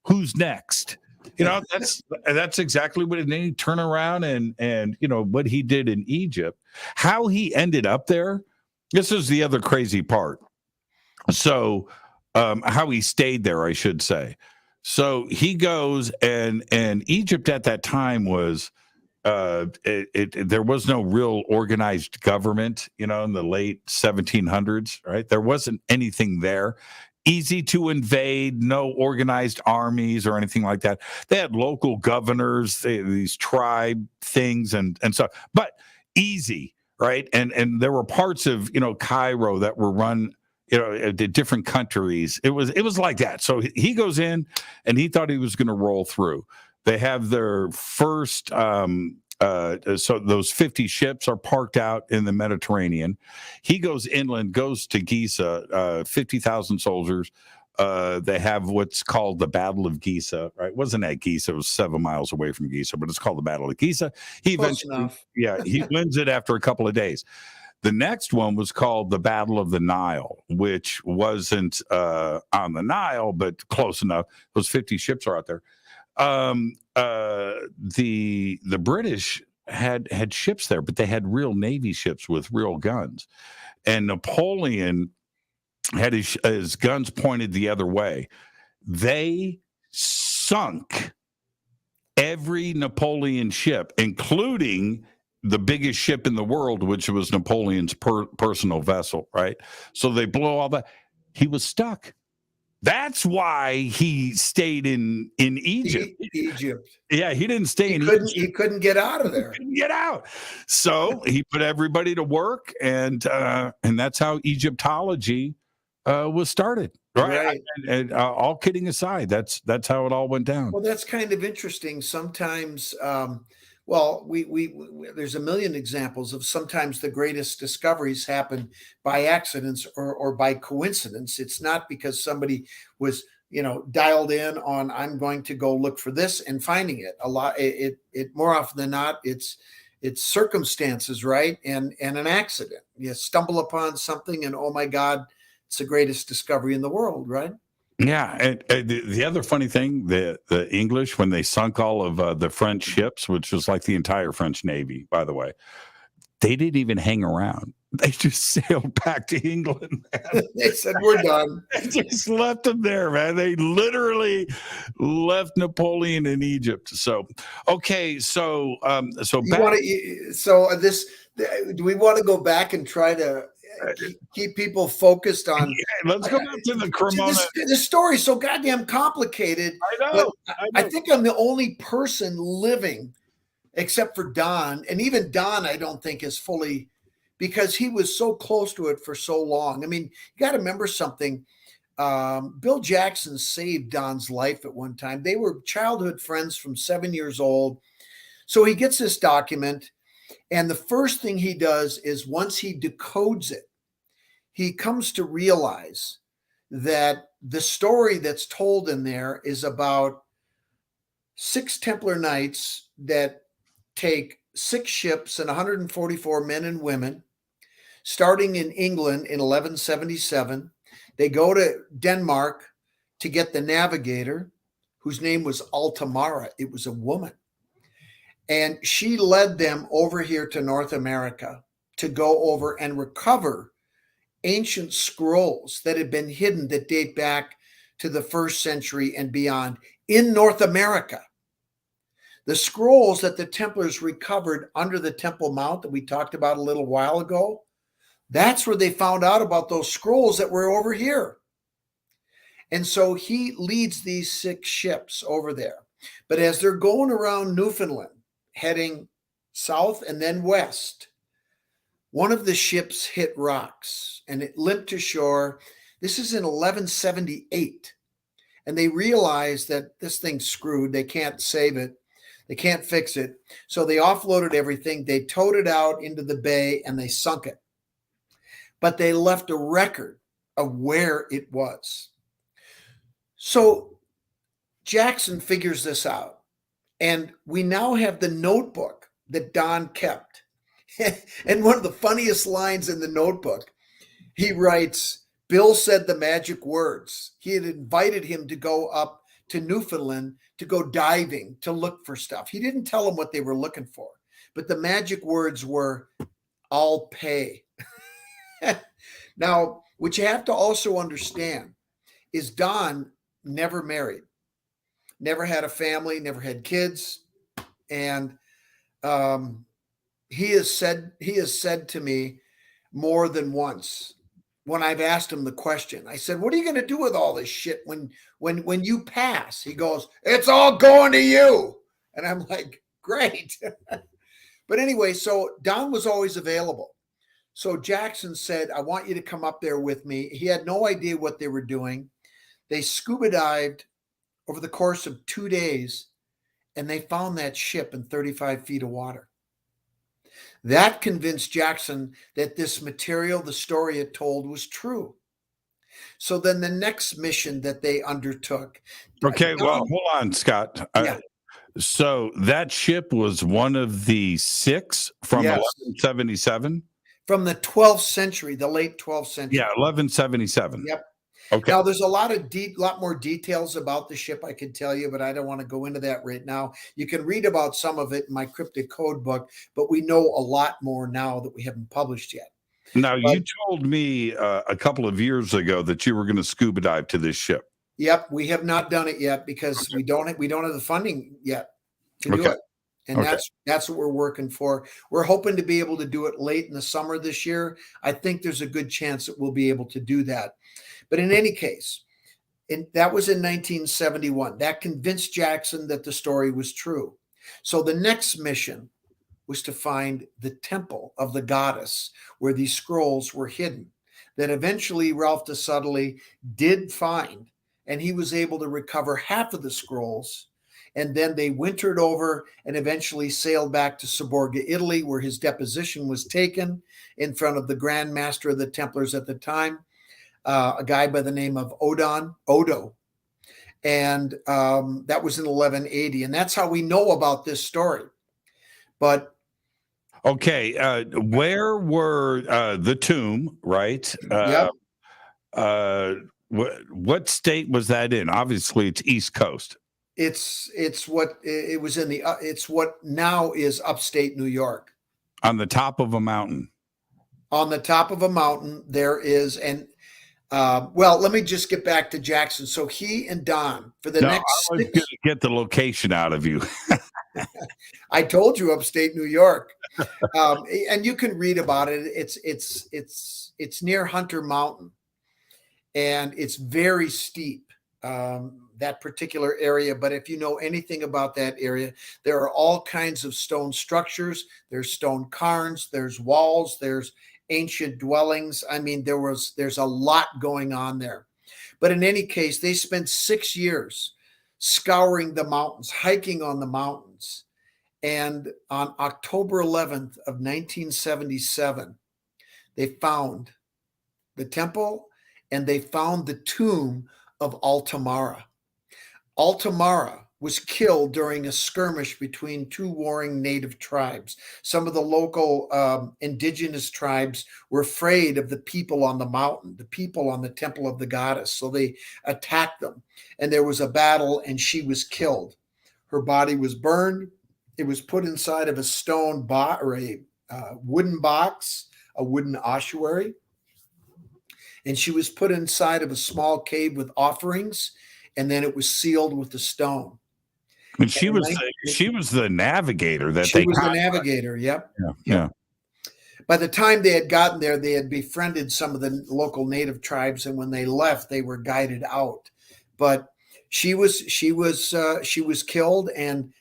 [SPEAKER 5] who's next? That's exactly what it. And then he turned around and what he did in Egypt, how he ended up there. This is the other crazy part. So, how he stayed there, I should say. So he goes and Egypt at that time was, there was no real organized government, in the late 1700s, right? There wasn't anything there. Easy to invade, no organized armies or anything like that. They had local governors, these tribe things and so, but easy, right? And there were parts of, Cairo that were run, different countries. It was like that. So he goes in and he thought he was going to roll through. They have their first, so those 50 ships are parked out in the Mediterranean. He goes inland, goes to Giza, 50,000 soldiers. They have what's called the Battle of Giza, right? It wasn't at Giza, it was 7 miles away from Giza, but it's called the Battle of Giza. He eventually, he wins it after a couple of days. The next one was called the Battle of the Nile, which wasn't on the Nile, but close enough. Those 50 ships are out there. The British had ships there, but they had real Navy ships with real guns. And Napoleon had his guns pointed the other way. They sunk every Napoleon ship, including the biggest ship in the world, which was Napoleon's personal vessel, right? So they blow all that. He was stuck. That's why he stayed in Egypt. Yeah, he didn't stay in Egypt.
[SPEAKER 6] He couldn't get out of there.
[SPEAKER 5] Couldn't get out. So he put everybody to work, and that's how Egyptology was started. Right.
[SPEAKER 6] Right.
[SPEAKER 5] And all kidding aside, that's how it all went down.
[SPEAKER 6] Well, that's kind of interesting. Sometimes, well, we there's a million examples of sometimes the greatest discoveries happen by accidents or by coincidence. It's not because somebody was, dialed in on I'm going to go look for this and finding it. A lot, it more often than not, it's circumstances, right, and an accident. You stumble upon something, and oh my God, it's the greatest discovery in the world, right?
[SPEAKER 5] Yeah, and the other funny thing, the English, when they sunk all of the French ships, which was like the entire French Navy, by the way, they didn't even hang around. They just sailed back to England, man.
[SPEAKER 6] They said, we're done.
[SPEAKER 5] They just left them there, man. They literally left Napoleon in Egypt. So, okay, so
[SPEAKER 6] Do we want to go back and try to keep people focused on?
[SPEAKER 5] Yeah, let's go back to the Cremona.
[SPEAKER 6] This story's so goddamn complicated.
[SPEAKER 5] I know.
[SPEAKER 6] I think I'm the only person living, except for Don, and even Don, I don't think is fully, because he was so close to it for so long. I mean, you got to remember something. Bill Jackson saved Don's life at one time. They were childhood friends from 7 years old. So he gets this document, and the first thing he does is once he decodes it, he comes to realize that the story that's told in there is about 6 Templar knights that take 6 ships and 144 men and women, starting in England in 1177. They go to Denmark to get the navigator, whose name was Altamara. It was a woman. And she led them over here to North America to go over and recover ancient scrolls that had been hidden that date back to the 1st century and beyond in North America. The scrolls that the Templars recovered under the Temple Mount that we talked about a little while ago, that's where they found out about those scrolls that were over here. And so he leads these 6 ships over there. But as they're going around Newfoundland, heading south and then west, one of the ships hit rocks and it limped to shore. This is in 1178. And they realized that this thing's screwed. They can't save it. They can't fix it. So they offloaded everything. They towed it out into the bay and they sunk it. But they left a record of where it was. So Jackson figures this out. And we now have the notebook that Don kept. And one of the funniest lines in the notebook, he writes, Bill said the magic words. He had invited him to go up to Newfoundland to go diving, to look for stuff. He didn't tell them what they were looking for, but the magic words were, I'll pay. Now, what you have to also understand is Don never married, never had a family, never had kids. And he has said to me more than once when I've asked him the question, I said, what are you going to do with all this shit when you pass? He goes, it's all going to you. And I'm like, great. But anyway, so Don was always available. So Jackson said, I want you to come up there with me. He had no idea what they were doing. They scuba dived over the course of 2 days, and they found that ship in 35 feet of water. That convinced Jackson that this material, the story it told, was true. So then the next mission that they undertook.
[SPEAKER 5] Okay, well, hold on, Scott.
[SPEAKER 6] Yeah.
[SPEAKER 5] So that ship was one of the 6 from 1177?
[SPEAKER 6] From the 12th century, the late 12th century.
[SPEAKER 5] Yeah, 1177.
[SPEAKER 6] Yep.
[SPEAKER 5] Okay.
[SPEAKER 6] Now, there's a lot more details about the ship I could tell you, but I don't want to go into that right now. You can read about some of it in my cryptic code book, but we know a lot more now that we haven't published yet.
[SPEAKER 5] Now, you told me a couple of years ago that you were going to scuba dive to this ship.
[SPEAKER 6] Yep, we have not done it yet because we don't have the funding yet to do it. And that's what we're working for. We're hoping to be able to do it late in the summer this year. I think there's a good chance that we'll be able to do that. But in any case, that was in 1971. That convinced Jackson that the story was true. So the next mission was to find the temple of the goddess where these scrolls were hidden. that eventually Ralph de Sudley did find, and he was able to recover half of the scrolls. And then they wintered over and eventually sailed back to Seborga, Italy, where his deposition was taken in front of the Grand Master of the Templars at the time, a guy by the name of Odo. And that was in 1180. And that's how we know about this story. But
[SPEAKER 5] okay, where were the tomb, right?
[SPEAKER 6] Yep.
[SPEAKER 5] What state was that in? Obviously, it's East Coast.
[SPEAKER 6] It's what it was in it's what now is upstate New York.
[SPEAKER 5] On the top of a mountain.
[SPEAKER 6] On the top of a mountain, there is, and well, let me just get back to Jackson. So he and Don for the next.
[SPEAKER 5] I was going to get the location out of you.
[SPEAKER 6] I told you, upstate New York, and you can read about it. It's near Hunter Mountain, and it's very steep. That particular area. But if you know anything about that area, there are all kinds of stone structures. There's stone cairns, there's walls, there's ancient dwellings. I mean, there's a lot going on there. But in any case, they spent 6 years scouring the mountains, hiking on the mountains. And on October 11th of 1977, they found the temple and they found the tomb of Altamara. Altamara was killed during a skirmish between two warring native tribes. Some of the local indigenous tribes were afraid of the people on the mountain, the people on the temple of the goddess. So they attacked them, and there was a battle, and she was killed. Her body was burned. It was put inside of a stone box or a wooden box, a wooden ossuary. And she was put inside of a small cave with offerings, and then it was sealed with the stone.
[SPEAKER 5] And she was the navigator that
[SPEAKER 6] she was the navigator. Yep.
[SPEAKER 5] Yeah.
[SPEAKER 6] By the time they had gotten there, they had befriended some of the local native tribes, and when they left, they were guided out. But she was killed, and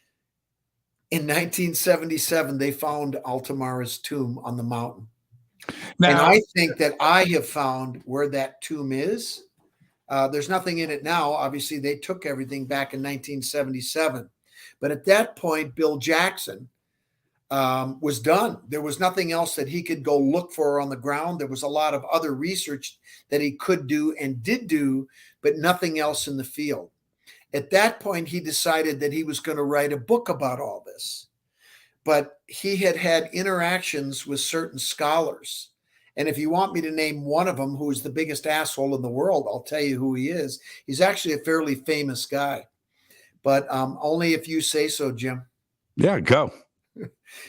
[SPEAKER 6] in 1977, they found Altamara's tomb on the mountain. Now, and I think that I have found where that tomb is. There's nothing in it now. Obviously, they took everything back in 1977. But at that point, Bill Jackson was done. There was nothing else that he could go look for on the ground. There was a lot of other research that he could do and did do, but nothing else in the field. At that point, he decided that he was going to write a book about all this. But he had had interactions with certain scholars. And if you want me to name one of them who is the biggest asshole in the world, I'll tell you who he is. He's actually a fairly famous guy, but only if you say so, Jim.
[SPEAKER 5] Yeah, go.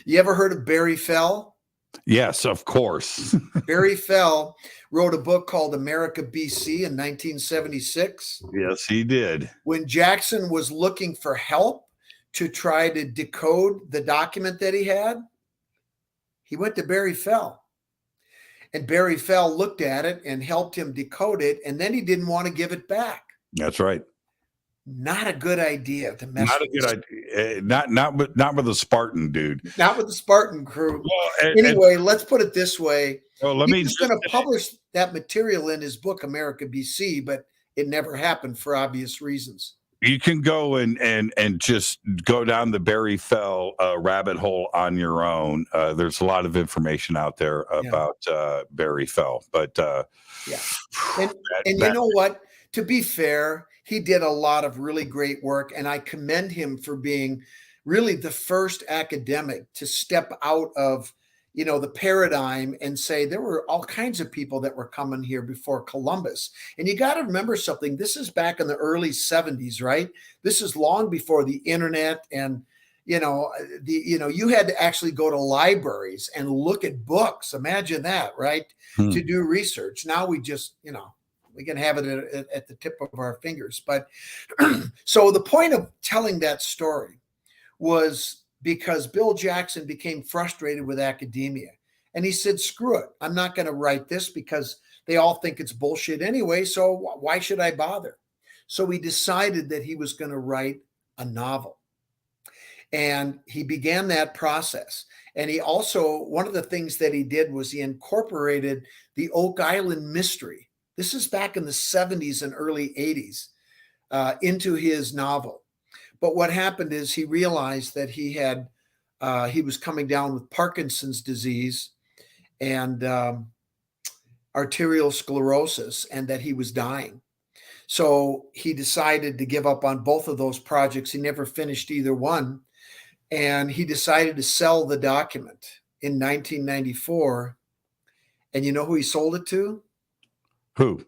[SPEAKER 6] You ever heard of Barry Fell?
[SPEAKER 5] Yes, of course.
[SPEAKER 6] Barry Fell wrote a book called America BC in 1976.
[SPEAKER 5] Yes, he did.
[SPEAKER 6] When Jackson was looking for help to try to decode the document that he had, he went to Barry Fell. And Barry Fell looked at it and helped him decode it, and then he didn't want to give it back.
[SPEAKER 5] That's right.
[SPEAKER 6] Not a good idea to mess.
[SPEAKER 5] Not a good idea. Not with the Spartan dude.
[SPEAKER 6] Not with the Spartan crew.
[SPEAKER 5] Well,
[SPEAKER 6] anyway, let's put it this way.
[SPEAKER 5] Well,
[SPEAKER 6] he was going to publish that material in his book America BC, but it never happened for obvious reasons.
[SPEAKER 5] You can go and just go down the Barry Fell rabbit hole on your own. There's a lot of information out there about Barry Fell, but
[SPEAKER 6] and you know what? To be fair, he did a lot of really great work, and I commend him for being really the first academic to step out of the paradigm and say there were all kinds of people that were coming here before Columbus. And you got to remember something. This is back in the early 70s, right? This is long before the internet. And, you had to actually go to libraries and look at books. Imagine that, right? To do research. Now we just, we can have it at the tip of our fingers. But so the point of telling that story was because Bill Jackson became frustrated with academia. And he said, screw it. I'm not going to write this because they all think it's bullshit anyway. So why should I bother? So he decided that he was going to write a novel. And he began that process. And he also, one of the things that he did was he incorporated the Oak Island mystery. This is back in the 70s and early 80s into his novel. But what happened is he realized that he was coming down with Parkinson's disease and arterial sclerosis, and that he was dying. So he decided to give up on both of those projects. He never finished either one. And he decided to sell the document in 1994. And you know who he sold it to?
[SPEAKER 5] Who?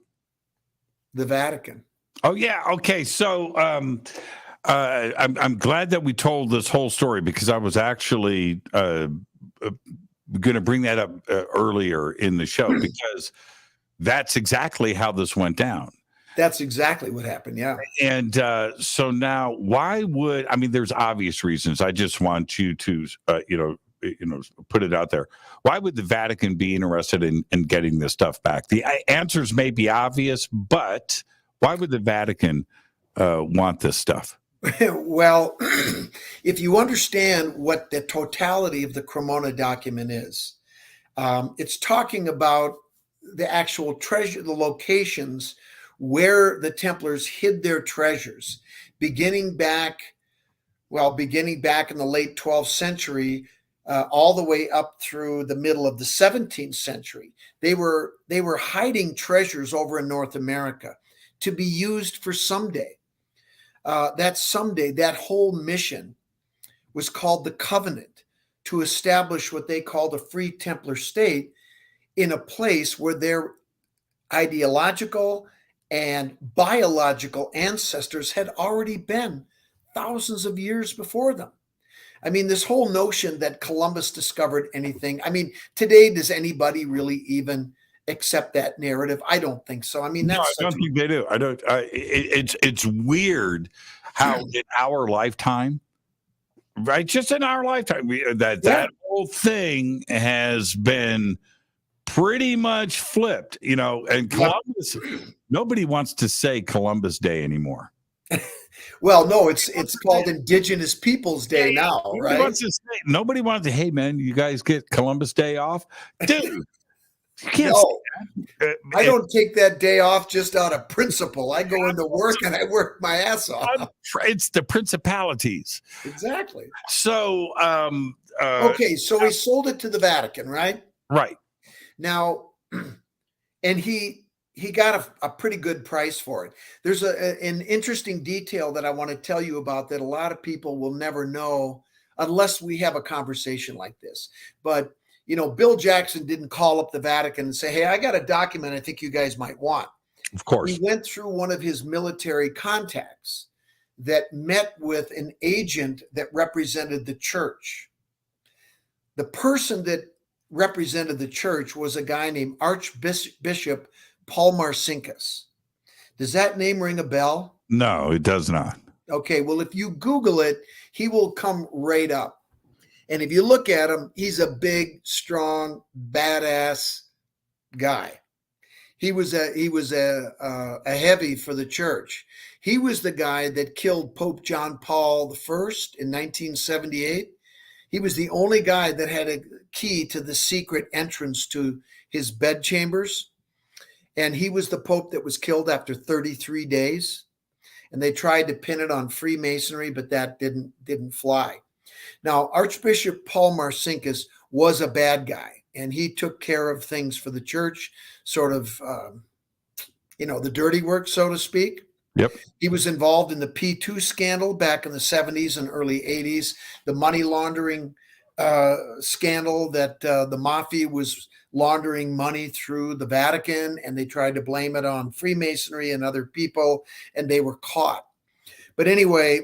[SPEAKER 6] The Vatican.
[SPEAKER 5] Oh, yeah. Okay. So I'm glad that we told this whole story, because I was actually going to bring that up earlier in the show, because that's exactly how this went down.
[SPEAKER 6] That's exactly what happened. Yeah.
[SPEAKER 5] And so now, why would, I mean, there's obvious reasons. I just want you to, put it out there. Why would the Vatican be interested in getting this stuff back? The answers may be obvious, but why would the Vatican want this stuff?
[SPEAKER 6] Well, if you understand what the totality of the Cremona document is, it's talking about the actual treasure, the locations where the Templars hid their treasures, beginning back in the late 12th century, all the way up through the middle of the 17th century. They were hiding treasures over in North America to be used for someday. That whole mission was called the Covenant, to establish what they called a free Templar state in a place where their ideological and biological ancestors had already been thousands of years before them. I mean, this whole notion that Columbus discovered anything. I mean, today, does anybody really even accept that narrative? I don't think so. I mean,
[SPEAKER 5] I don't think they do. I don't. It's weird how in our lifetime, right? Just in our lifetime, that whole thing has been pretty much flipped, and Columbus, nobody wants to say Columbus Day anymore.
[SPEAKER 6] Well, no, it's called Indigenous Peoples Day now,
[SPEAKER 5] nobody
[SPEAKER 6] right?
[SPEAKER 5] Nobody wants to, hey, man, you guys get Columbus Day off? Dude, you can't
[SPEAKER 6] No,
[SPEAKER 5] say that.
[SPEAKER 6] I don't take that day off just out of principle. I go into work and I work my ass off.
[SPEAKER 5] It's the principalities.
[SPEAKER 6] Exactly.
[SPEAKER 5] So,
[SPEAKER 6] okay, so he sold it to the Vatican, right?
[SPEAKER 5] Right.
[SPEAKER 6] Now, and he got a pretty good price for it. There's an interesting detail that I want to tell you about that a lot of people will never know unless we have a conversation like this. But, Bill Jackson didn't call up the Vatican and say, hey, I got a document I think you guys might want.
[SPEAKER 5] Of course.
[SPEAKER 6] He went through one of his military contacts that met with an agent that represented the church. The person that represented the church was a guy named Archbishop Paul Marcinkus. Does that name ring a bell?
[SPEAKER 5] No, it does not.
[SPEAKER 6] Okay, well, if you Google it, he will come right up. And if you look at him, he's a big, strong, badass guy. He was a heavy for the church. He was the guy that killed Pope John Paul I in 1978. He was the only guy that had a key to the secret entrance to his bedchambers. And he was the Pope that was killed after 33 days. And they tried to pin it on Freemasonry, but that didn't fly. Now, Archbishop Paul Marcinkus was a bad guy, and he took care of things for the church, sort of, the dirty work, so to speak.
[SPEAKER 5] Yep.
[SPEAKER 6] He was involved in the P2 scandal back in the 70s and early 80s, the money laundering scandal that the mafia was laundering money through the Vatican, and they tried to blame it on Freemasonry and other people, and they were caught. But anyway,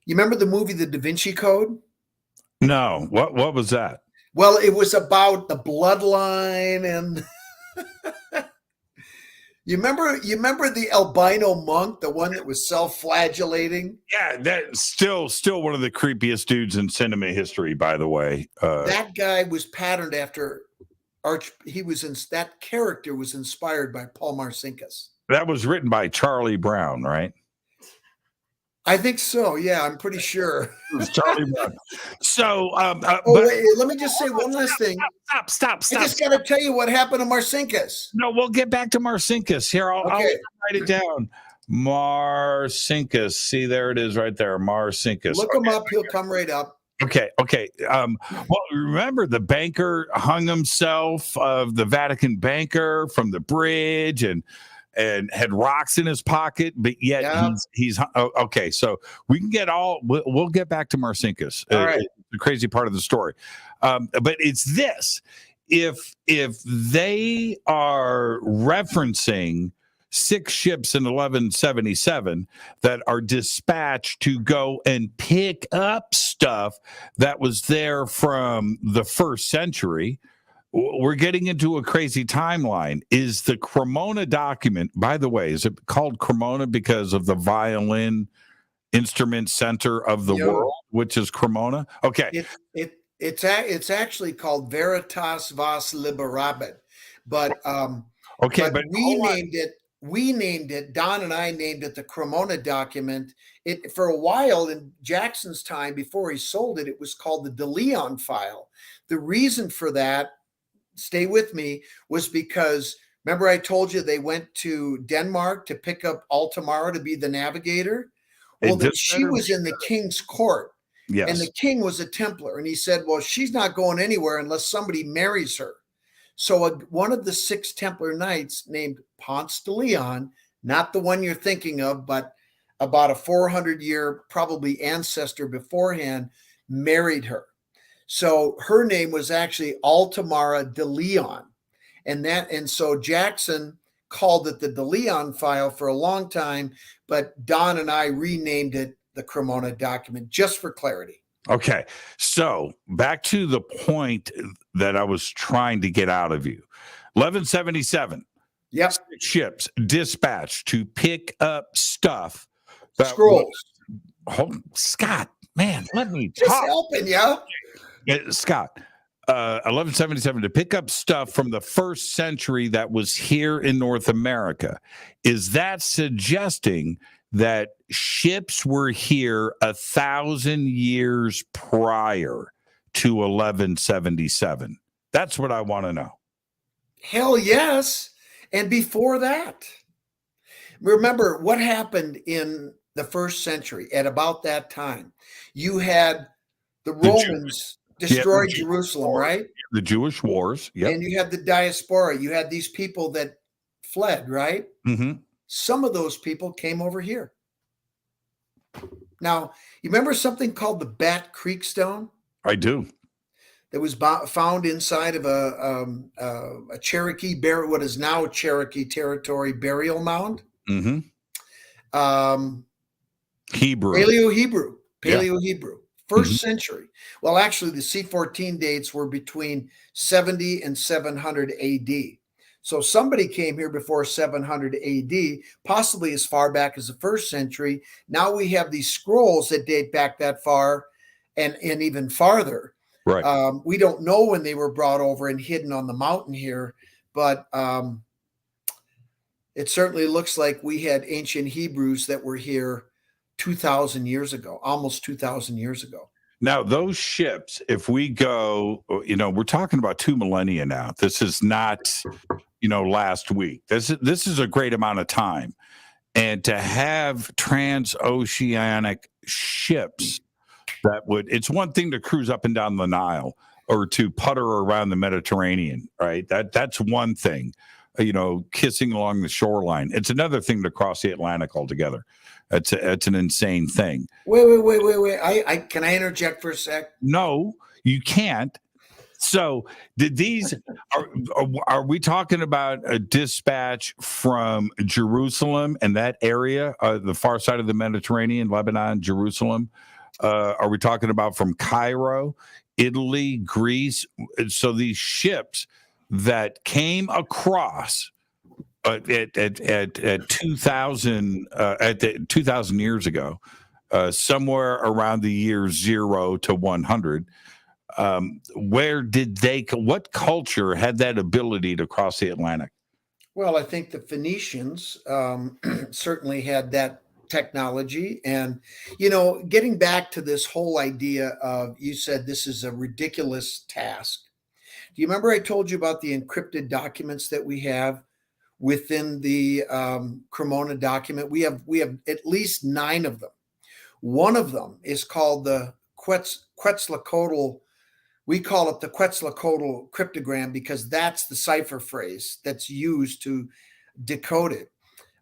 [SPEAKER 6] you remember the movie The Da Vinci Code?
[SPEAKER 5] No. What was that?
[SPEAKER 6] Well, it was about the bloodline and you remember the albino monk, the one that was self-flagellating? Yeah,
[SPEAKER 5] that's still one of the creepiest dudes in cinema history, by the way.
[SPEAKER 6] That guy was patterned after that character was inspired by Paul Marcinkus.
[SPEAKER 5] That was written by Charlie Brown, right?
[SPEAKER 6] I think so. Yeah, I'm pretty sure.
[SPEAKER 5] It's Charlie Brown. So,
[SPEAKER 6] Wait, let me just say one last thing.
[SPEAKER 5] Stop.
[SPEAKER 6] I just got to tell you what happened to Marcinkus.
[SPEAKER 5] No, we'll get back to Marcinkus. Here, I'll write it down. Marcinkus. See, there it is right there. Marcinkus.
[SPEAKER 6] Look him up. He'll come right up.
[SPEAKER 5] Okay. Well, remember the banker hung himself of the Vatican banker from the bridge and had rocks in his pocket, but yet he's okay. So we can we'll get back to Marcinkus.
[SPEAKER 6] All right.
[SPEAKER 5] The crazy part of the story. But it's this, if they are referencing 6 ships in 1177 that are dispatched to go and pick up stuff that was there from the 1st century, we're getting into a crazy timeline. Is the Cremona document, by the way, is it called Cremona because of the violin instrument center of the world, which is Cremona? Okay.
[SPEAKER 6] It's actually called Veritas Vos Liberabit, but we named it. Don and I named it the Cremona document. It for a while in Jackson's time before he sold it, it was called the De Leon file. The reason for that, stay with me, was because remember I told you they went to Denmark to pick up Altamara to be the navigator. Well, she was in the king's court. Yes. And the king was a Templar. And he said, well, she's not going anywhere unless somebody marries her. So one of the 6 Templar knights named Ponce de Leon, not the one you're thinking of, but about a 400-year probably ancestor beforehand, married her. So her name was actually Altamara de Leon. And so Jackson called it the De Leon file for a long time, but Don and I renamed it the Cremona document just for clarity.
[SPEAKER 5] Okay. So back to the point that I was trying to get out of you. 1177.
[SPEAKER 6] Yep.
[SPEAKER 5] 6 ships dispatched to pick up stuff.
[SPEAKER 6] Scrolls.
[SPEAKER 5] Scott, man, let me
[SPEAKER 6] just
[SPEAKER 5] talk.
[SPEAKER 6] Helping you.
[SPEAKER 5] Scott, 1177 to pick up stuff from the 1st century that was here in North America. Is that suggesting that ships were here 1,000 years prior to 1177? That's what I want to know.
[SPEAKER 6] Hell yes. And before that, remember what happened in the 1st century at about that time. You had the Romans destroyed Jerusalem, right?
[SPEAKER 5] The Jewish wars. Yep.
[SPEAKER 6] And you had the diaspora. You had these people that fled, right?
[SPEAKER 5] Mm-hmm.
[SPEAKER 6] Some of those people came over here. Now, you remember something called the Bat Creek Stone?
[SPEAKER 5] I do.
[SPEAKER 6] That was found inside of a Cherokee what is now Cherokee territory burial mound.
[SPEAKER 5] Mm-hmm. Hebrew.
[SPEAKER 6] Paleo-Hebrew. 1st century. Well, actually, the C14 dates were between 70 and 700 AD. So somebody came here before 700 AD, possibly as far back as the 1st century. Now we have these scrolls that date back that far and even farther.
[SPEAKER 5] Right.
[SPEAKER 6] We don't know when they were brought over and hidden on the mountain here, but it certainly looks like we had ancient Hebrews that were here 2,000 years ago, almost 2,000 years ago.
[SPEAKER 5] Now, those ships, if we go, we're talking about 2 millennia now. This is not, last week. This is a great amount of time. And to have trans-oceanic ships it's one thing to cruise up and down the Nile or to putter around the Mediterranean, right? That's one thing, kissing along the shoreline. It's another thing to cross the Atlantic altogether. It's an insane thing.
[SPEAKER 6] Wait. Can I interject for a sec?
[SPEAKER 5] No, you can't. So did these, are we talking about a dispatch from Jerusalem and that area, the far side of the Mediterranean, Lebanon, Jerusalem? Are we talking about from Cairo, Italy, Greece? So these ships that came across at 2,000 years ago, somewhere around the year 0 to 100. What culture had that ability to cross the Atlantic?
[SPEAKER 6] Well, I think the Phoenicians certainly had that technology. And, getting back to this whole idea of, you said this is a ridiculous task. Do you remember I told you about the encrypted documents that we have within the Cremona document? We have at least 9 of them. One of them is called the Quetzalcoatl. We call it the Quetzalcoatl cryptogram because that's the cipher phrase that's used to decode it.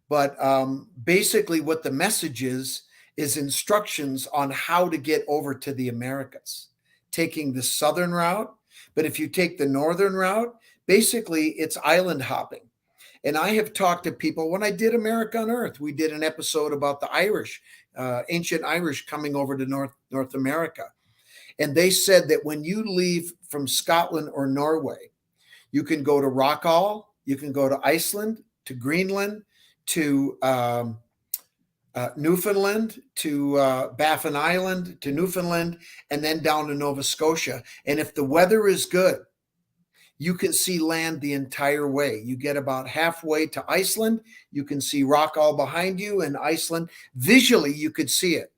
[SPEAKER 6] But basically what the message is instructions on how to get over to the Americas, taking the southern route. But if you take the northern route, basically it's island hopping. And I have talked to people. When I did America Unearthed, we did an episode about the Irish, ancient Irish coming over to North America. And they said that when you leave from Scotland or Norway, you can go to Rockall, you can go to Iceland, to Greenland, to Newfoundland, to Baffin Island, to Newfoundland, and then down to Nova Scotia. And if the weather is good, you can see land the entire way. You get about halfway to Iceland. You can see Rockall behind you in Iceland. Visually, you could see it.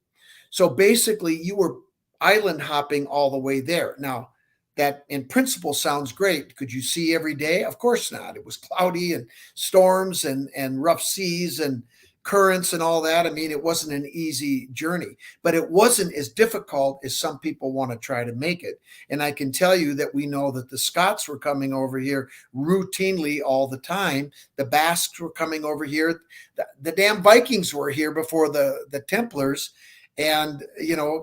[SPEAKER 6] So basically, you were island hopping all the way there. Now, that in principle sounds great. Could you see every day? Of course not. It was cloudy and storms and rough seas and currents and all that. I mean, it wasn't an easy journey, but it wasn't as difficult as some people want to try to make it. And I can tell you that we know that the Scots were coming over here routinely all the time. The Basques were coming over here. The damn Vikings were here before the Templars, and,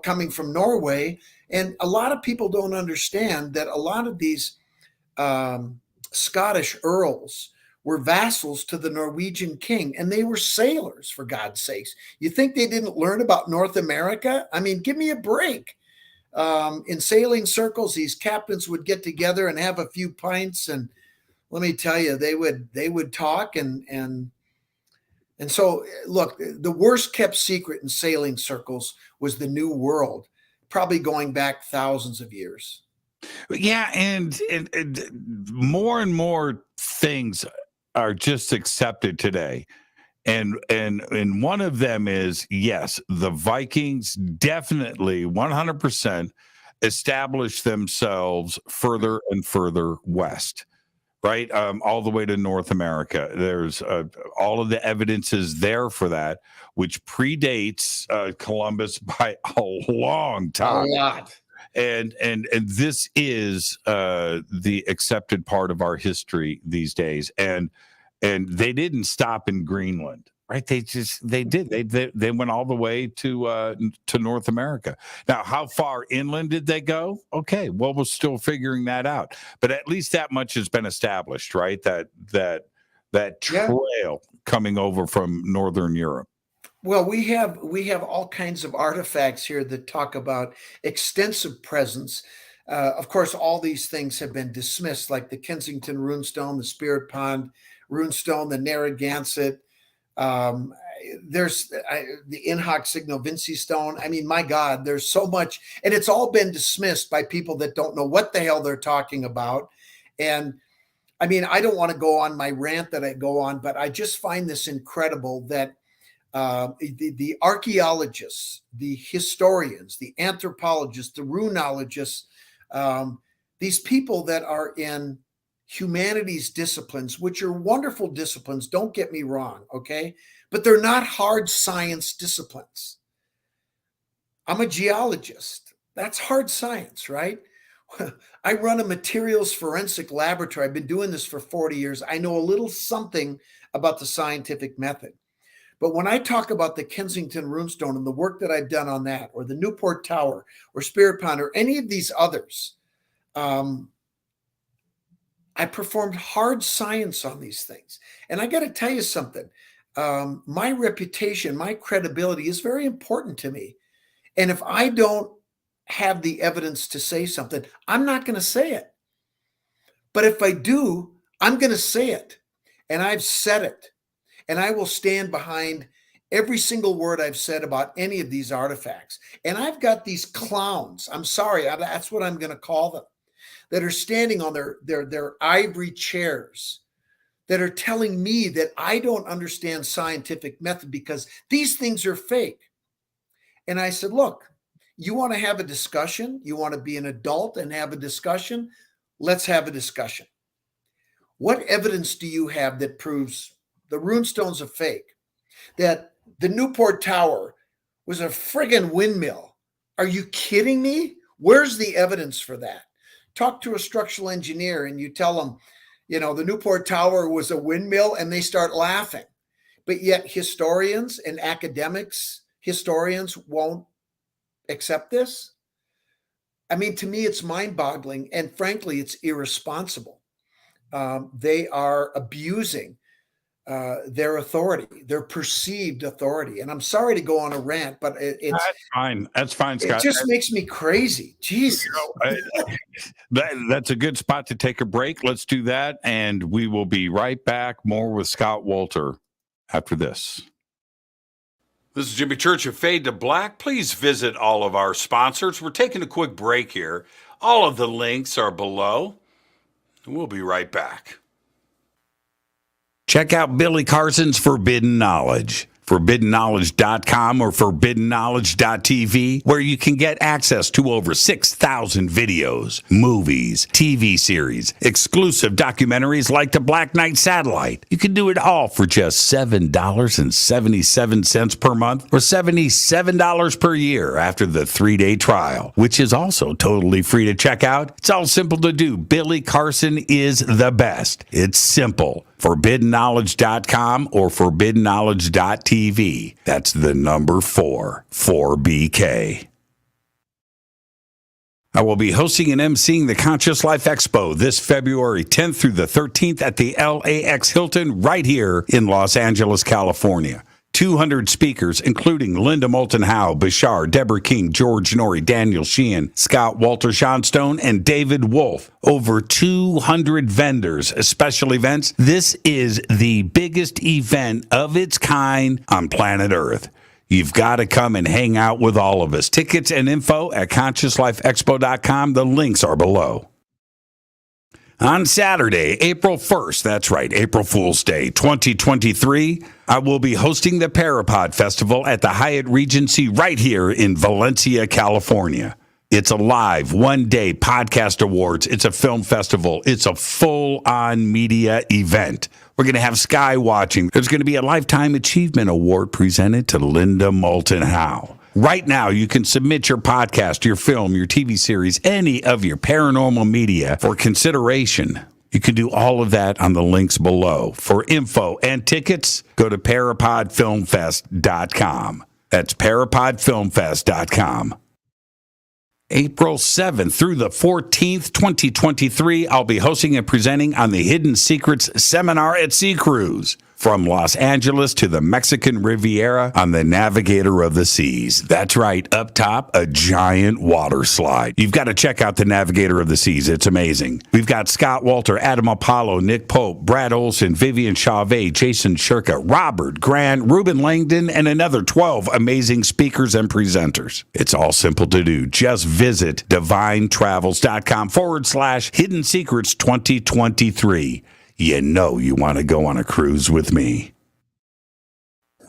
[SPEAKER 6] coming from Norway. And a lot of people don't understand that a lot of these Scottish earls were vassals to the Norwegian king, and they were sailors, for God's sakes. You think they didn't learn about North America? I mean, give me a break. In sailing circles, these captains would get together and have a few pints, and let me tell you, they would talk and so, look, the worst kept secret in sailing circles was the New World, probably going back thousands of years.
[SPEAKER 5] Yeah, and more and more things are just accepted today. And one of them is, yes, the Vikings definitely 100% established themselves further and further west, right? All the way to North America. There's all of the evidence is there for that, which predates Columbus by a long time.
[SPEAKER 6] A lot.
[SPEAKER 5] And this is the accepted part of our history these days. And they didn't stop in Greenland, right? They went all the way to North America. Now, how far inland did they go? Okay, well, we're still figuring that out. But at least that much has been established, right? That trail coming over from Northern Europe.
[SPEAKER 6] Well, we have all kinds of artifacts here that talk about extensive presence. Of course, all these things have been dismissed, like the Kensington Rune stone, the Spirit Pond Rune stone, the Narragansett. There's the Inhoc Signal Vinci stone. I mean, my God, there's so much, and it's all been dismissed by people that don't know what the hell they're talking about. And I mean, I don't want to go on my rant that I go on, but I just find this incredible that the archaeologists, the historians, the anthropologists, the runologists, these people that are in humanities disciplines, which are wonderful disciplines, don't get me wrong, okay? But they're not hard science disciplines. I'm a geologist. That's hard science, right? I run a materials forensic laboratory. I've been doing this for 40 years. I know a little something about the scientific method. But when I talk about the Kensington Runestone and the work that I've done on that, or the Newport Tower, or Spirit Pond, or any of these others, I performed hard science on these things. And I got to tell you something. My reputation, my credibility is very important to me. And if I don't have the evidence to say something, I'm not going to say it. But if I do, I'm going to say it. And I've said it. And I will stand behind every single word I've said about any of these artifacts. And I've got these clowns, I'm sorry, that's what I'm going to call them, that are standing on their ivory chairs, that are telling me that I don't understand scientific method because these things are fake. And I said, look, you want to have a discussion? You want to be an adult and have a discussion? Let's have a discussion. What evidence do you have that proves the runestones are fake? That the Newport Tower was a friggin' windmill? Are you kidding me? Where's the evidence for that? Talk to a structural engineer and you tell them, the Newport Tower was a windmill, and they start laughing. But yet historians and historians won't accept this. I mean, to me, it's mind-boggling, and frankly, it's irresponsible. They are abusing their authority, their perceived authority. And I'm sorry to go on a rant, but it's
[SPEAKER 5] that's fine. That's fine, Scott.
[SPEAKER 6] It just makes me crazy. Jesus.
[SPEAKER 5] That's a good spot to take a break. Let's do that. And we will be right back. More with Scott Wolter after this. This is Jimmy Church of Fade to Black. Please visit all of our sponsors. We're taking a quick break here. All of the links are below. And we'll be right back. Check out Billy Carson's Forbidden Knowledge. ForbiddenKnowledge.com or ForbiddenKnowledge.tv, where you can get access to over 6,000 videos, movies, TV series, exclusive documentaries like the Black Knight Satellite. You can do it all for just $7.77 per month or $77 per year after the 3-day trial, which is also totally free to check out. It's all simple to do. Billy Carson is the best. It's simple. ForbiddenKnowledge.com or ForbiddenKnowledge.tv. That's the number 4BK. I will be hosting and emceeing the Conscious Life Expo this February 10th through the 13th at the LAX Hilton right here in Los Angeles, California. 200 speakers, including Linda Moulton Howe, Bashar, Deborah King, George Norrie, Daniel Sheehan, Scott Walter Johnstone, and David Wolf. Over 200 vendors, special events. This is the biggest event of its kind on planet Earth. You've got to come and hang out with all of us. Tickets and info at ConsciousLifeExpo.com. The links are below. On Saturday, April 1st, that's right, April Fool's Day, 2023, I will be hosting the Parapod Festival at the Hyatt Regency right here in Valencia, California. It's a live one-day podcast awards. It's a film festival. It's a full-on media event. We're going to have sky watching. There's going to be a Lifetime Achievement Award presented to Linda Moulton Howe. Right now, you can submit your podcast, your film, your TV series, any of your paranormal media for consideration. You can do all of that on the links below. For info and tickets, go to parapodfilmfest.com. That's parapodfilmfest.com. April 7th through the 14th, 2023, I'll be hosting and presenting on the Hidden Secrets Seminar at Sea Cruise. From Los Angeles to the Mexican Riviera on the Navigator of the Seas. That's right, up top, a giant water slide. You've got to check out the Navigator of the Seas. It's amazing. We've got Scott Wolter, Adam Apollo, Nick Pope, Brad Olson, Vivian Chauvet, Jason Shurka, Robert Grant, Ruben Langdon, and another 12 amazing speakers and presenters. It's all simple to do. Just visit divinetravels.com/Hidden Secrets 2023. You know you want to go on a cruise with me.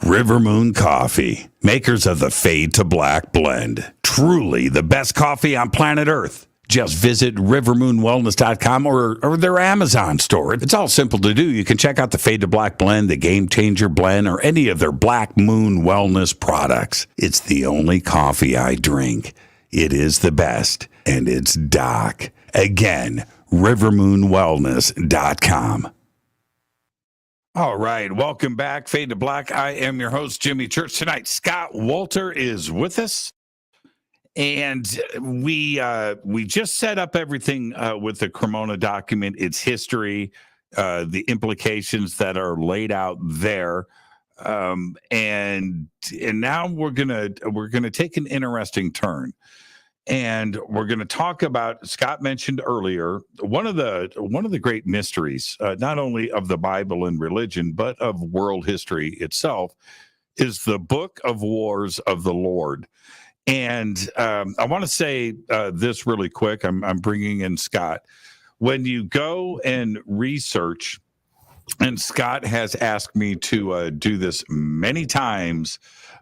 [SPEAKER 5] River Moon Coffee, makers of the Fade to Black blend. Truly the best coffee on planet Earth. Just visit rivermoonwellness.com or their Amazon store. It's all simple to do. You can check out the Fade to Black blend, the Game Changer blend, or any of their Black Moon Wellness products. It's the only coffee I drink. It is the best, and it's Doc. Again, rivermoonwellness.com. All right, welcome back, Fade to Black. I am your host, Jimmy Church. Tonight, Scott Wolter is with us, and we just set up everything with the Cremona document, its history, the implications that are laid out there, and now we're gonna take an interesting turn. And we're going to talk about, Scott mentioned earlier, one of the great mysteries, not only of the Bible and religion, but of world history itself, is the Book of Wars of the Lord. And I want to say this really quick. I'm bringing in Scott. When you go and research And Scott has asked me to do this many times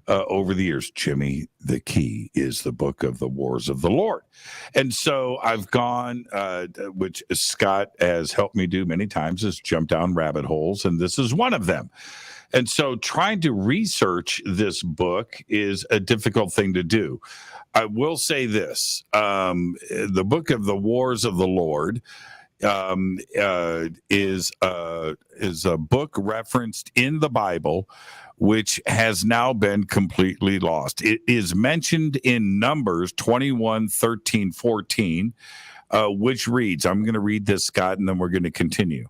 [SPEAKER 5] over the years. Jimmy, the key is the book of the Wars of the Lord. And so I've gone, which Scott has helped me do many times, is jump down rabbit holes. And this is one of them. And so trying to research this book is a difficult thing to do. I will say this, the book of the Wars of the Lord is a book referenced in the Bible, which has now been completely lost. It is mentioned in Numbers 21, 13, 14, which reads, I'm going to read this, Scott, and then we're going to continue.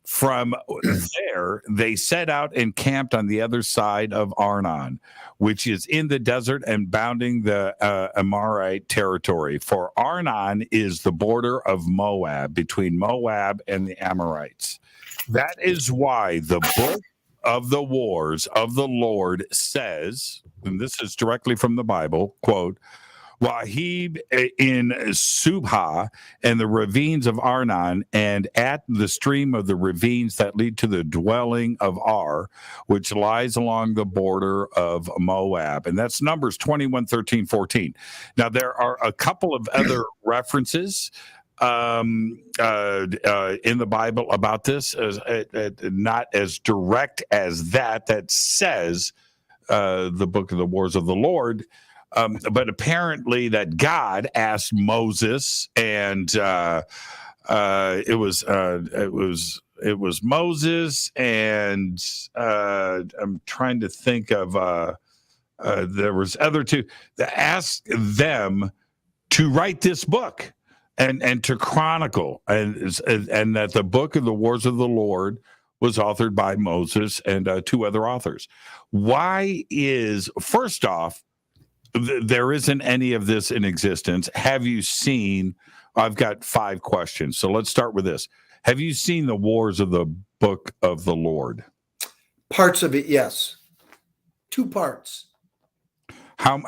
[SPEAKER 5] From there, they set out and camped on the other side of Arnon, which is in the desert and bounding the Amorite territory. For Arnon is the border of Moab, between Moab and the Amorites. That is why the book of the Wars of the Lord says, and this is directly from the Bible, quote, Wahib in Subha and the ravines of Arnon, and at the stream of the ravines that lead to the dwelling of Ar, which lies along the border of Moab. And that's Numbers 21, 13, 14. Now, there are a couple of other references in the Bible about this, not as direct as that says the book of the Wars of the Lord. But apparently that God asked Moses, and it was Moses, and I'm trying to think of there was other two that asked them to write this book and to chronicle, and that the book of the Wars of the Lord was authored by Moses and two other authors. Why is, first off, there isn't any of this in existence. Have you seen, I've got 5 questions. So let's start with this. Have you seen the Wars of the Book of the Lord?
[SPEAKER 6] Parts of it, yes. 2 parts.
[SPEAKER 5] How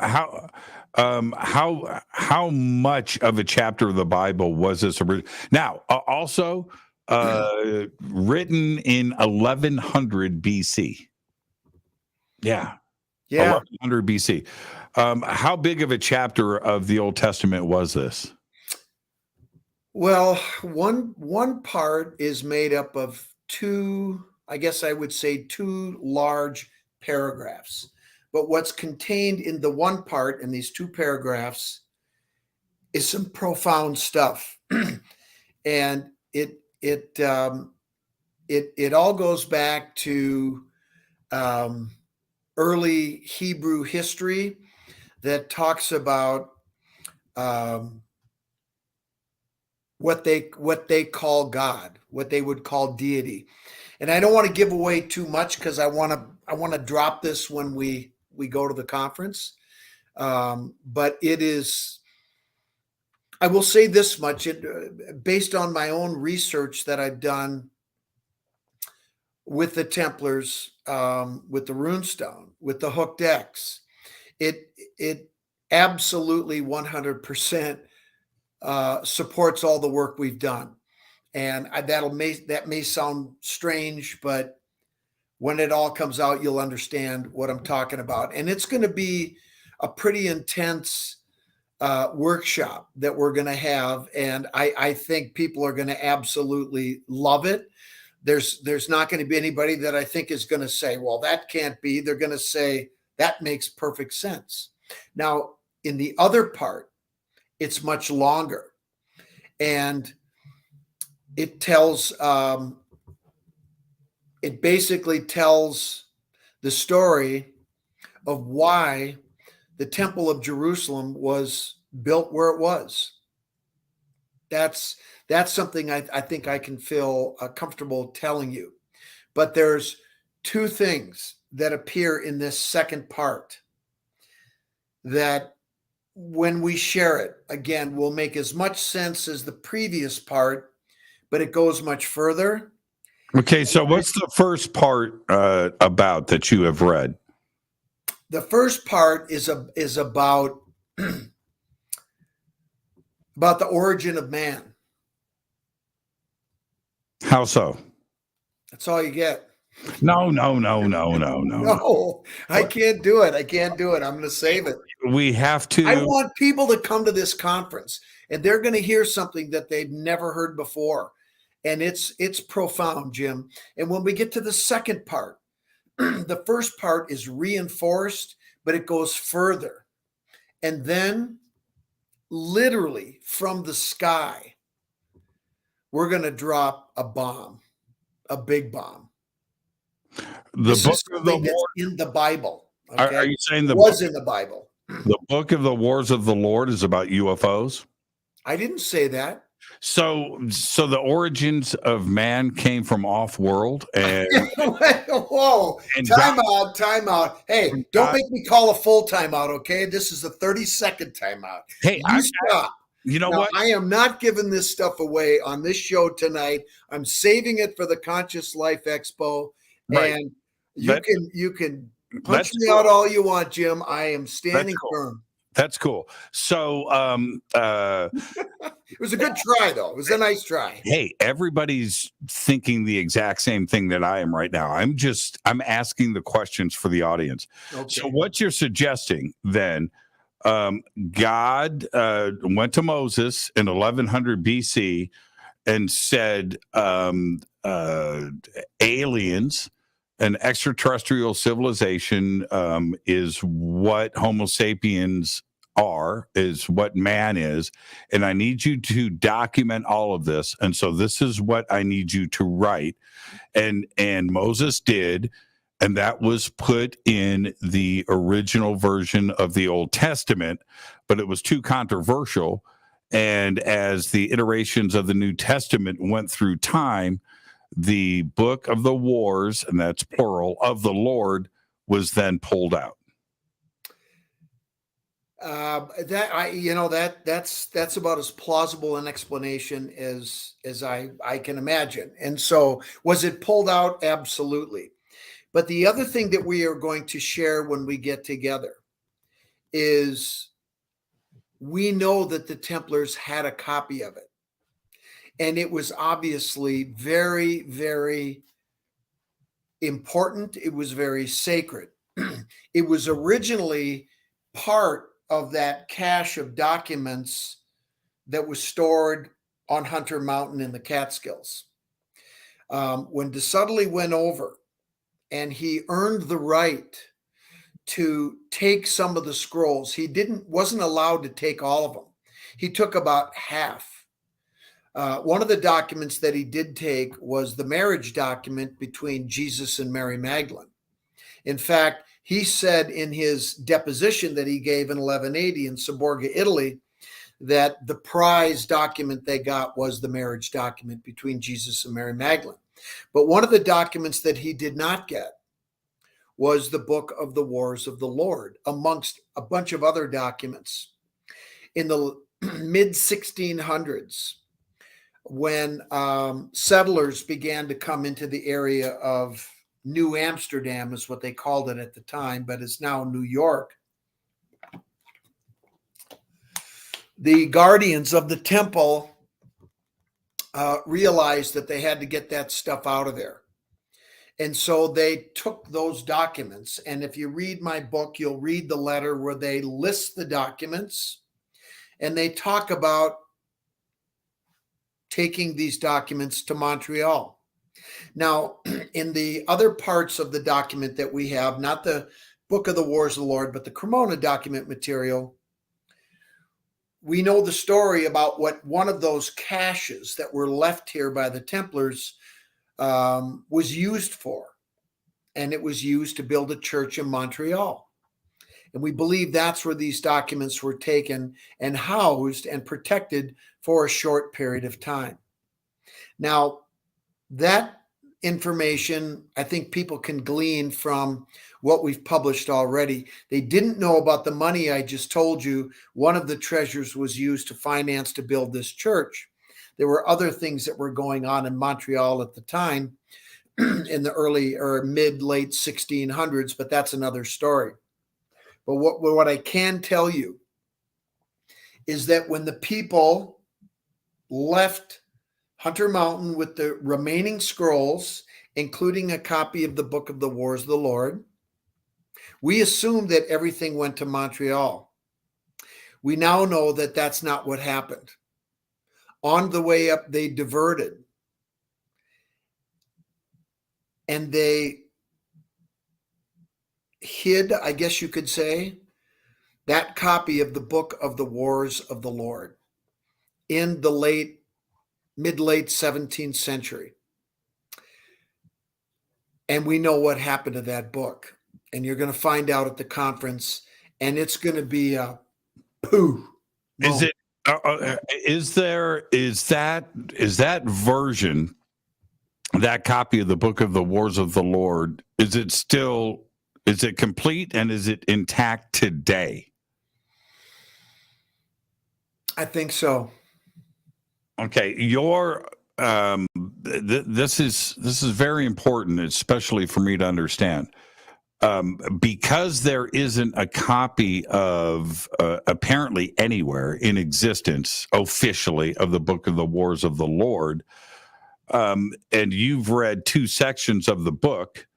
[SPEAKER 5] much of a chapter of the Bible was this? Now, also written in 1100 BC. Yeah. 1100 BC. How big of a chapter of the Old Testament was this?
[SPEAKER 6] Well, one part is made up of 2, I guess I would say 2 large paragraphs. But what's contained in the one part in these 2 paragraphs is some profound stuff. And it all goes back to early Hebrew history that talks about what they call God, what they would call deity. And I don't want to give away too much because I want to drop this when we go to the conference. But it is, I will say this much, based on my own research that I've done with the Templars, with the runestone, with the hooked X, it absolutely 100% supports all the work we've done. And that may sound strange, but when it all comes out, you'll understand what I'm talking about. And it's going to be a pretty intense workshop that we're going to have. And I think people are going to absolutely love it. There's not going to be anybody that I think is going to say, well, that can't be. They're going to say, that makes perfect sense. Now, in the other part, it's much longer. And it tells, it basically tells the story of why the Temple of Jerusalem was built where it was. That's something I think I can feel comfortable telling you. But there's 2 things that appear in this second part that when we share it, again, will make as much sense as the previous part, but it goes much further.
[SPEAKER 5] Okay, so what's the first part about that you have read?
[SPEAKER 6] The first part is about the origin of man.
[SPEAKER 5] How so?
[SPEAKER 6] That's all you get.
[SPEAKER 5] No.
[SPEAKER 6] No, I can't do it. I can't do it. I'm going to save it.
[SPEAKER 5] We have to.
[SPEAKER 6] I want people to come to this conference, and they're going to hear something that they've never heard before. And it's profound, Jim. And when we get to the second part, the first part is reinforced, but it goes further. And then literally from the sky, we're going to drop a bomb, a big bomb.
[SPEAKER 5] The book of the
[SPEAKER 6] Lord in the Bible. Okay?
[SPEAKER 5] Are you saying the
[SPEAKER 6] was in the Bible?
[SPEAKER 5] The book of the Wars of the Lord is about UFOs?
[SPEAKER 6] I didn't say that.
[SPEAKER 5] So the origins of man came from off-world, and
[SPEAKER 6] whoa,
[SPEAKER 5] and
[SPEAKER 6] time out. Hey, don't make me call a full timeout, okay? This is a 30-second timeout.
[SPEAKER 5] Hey,
[SPEAKER 6] Stop.
[SPEAKER 5] You know
[SPEAKER 6] now,
[SPEAKER 5] what?
[SPEAKER 6] I am not giving this stuff away on this show tonight. I'm saving it for the Conscious Life Expo,
[SPEAKER 5] right.
[SPEAKER 6] And you can punch me out all you want, Jim. I am standing firm.
[SPEAKER 5] That's cool. So
[SPEAKER 6] it was a good try, though. It was a nice try.
[SPEAKER 5] Hey, everybody's thinking the exact same thing that I am right now. I'm asking the questions for the audience. Okay. So what you're suggesting then, God went to Moses in 1100 BC and said aliens, an extraterrestrial civilization is what Homo sapiens is what man is. And I need you to document all of this. And so this is what I need you to write. And Moses did. And that was put in the original version of the Old Testament, but it was too controversial. And as the iterations of the New Testament went through time, the book of the wars, and that's plural, of the Lord was then pulled out.
[SPEAKER 6] That's about as plausible an explanation as I can imagine. And so was it pulled out? Absolutely. But the other thing that we are going to share when we get together is we know that the Templars had a copy of it. And it was obviously very, very important. It was very sacred. It was originally part of that cache of documents that was stored on Hunter Mountain in the Catskills. When de Sudley went over and he earned the right to take some of the scrolls, he wasn't allowed to take all of them. He took about half. One of the documents that he did take was the marriage document between Jesus and Mary Magdalene. In fact, he said in his deposition that he gave in 1180 in Saborga, Italy, that the prize document they got was the marriage document between Jesus and Mary Magdalene. But one of the documents that he did not get was the book of the Wars of the Lord, amongst a bunch of other documents. In the mid-1600s, when settlers began to come into the area of New Amsterdam, is what they called it at the time, but it's now New York. The guardians of the temple realized that they had to get that stuff out of there. And so they took those documents. And if you read my book, you'll read the letter where they list the documents and they talk about taking these documents to Montreal. Now, in the other parts of the document that we have, not the Book of the Wars of the Lord, but the Cremona document material, we know the story about what one of those caches that were left here by the Templars was used for. And it was used to build a church in Montreal. And we believe that's where these documents were taken and housed and protected for a short period of time. Now, that information, I think people can glean from what we've published already. They didn't know about the money I just told you. One of the treasures was used to finance to build this church. There were other things that were going on in Montreal at the time in the early or mid-late 1600s, but that's another story. But what I can tell you is that when the people left Hunter Mountain with the remaining scrolls including a copy of the Book of the Wars of the Lord. We assumed that everything went to Montreal. We now know that that's not what happened. On the way up, they diverted. And they hid, I guess you could say, that copy of the Book of the Wars of the Lord in the mid-late 17th century. And we know what happened to that book. And you're going to find out at the conference, and it's going to be a poo.
[SPEAKER 5] Is it? Is that version, that copy of the Book of the Wars of the Lord? Is it complete, and is it intact today?
[SPEAKER 6] I think so.
[SPEAKER 5] Okay, this is very important, especially for me to understand. Because there isn't a copy of apparently anywhere in existence officially of the Book of the Wars of the Lord, and you've read 2 sections of the book,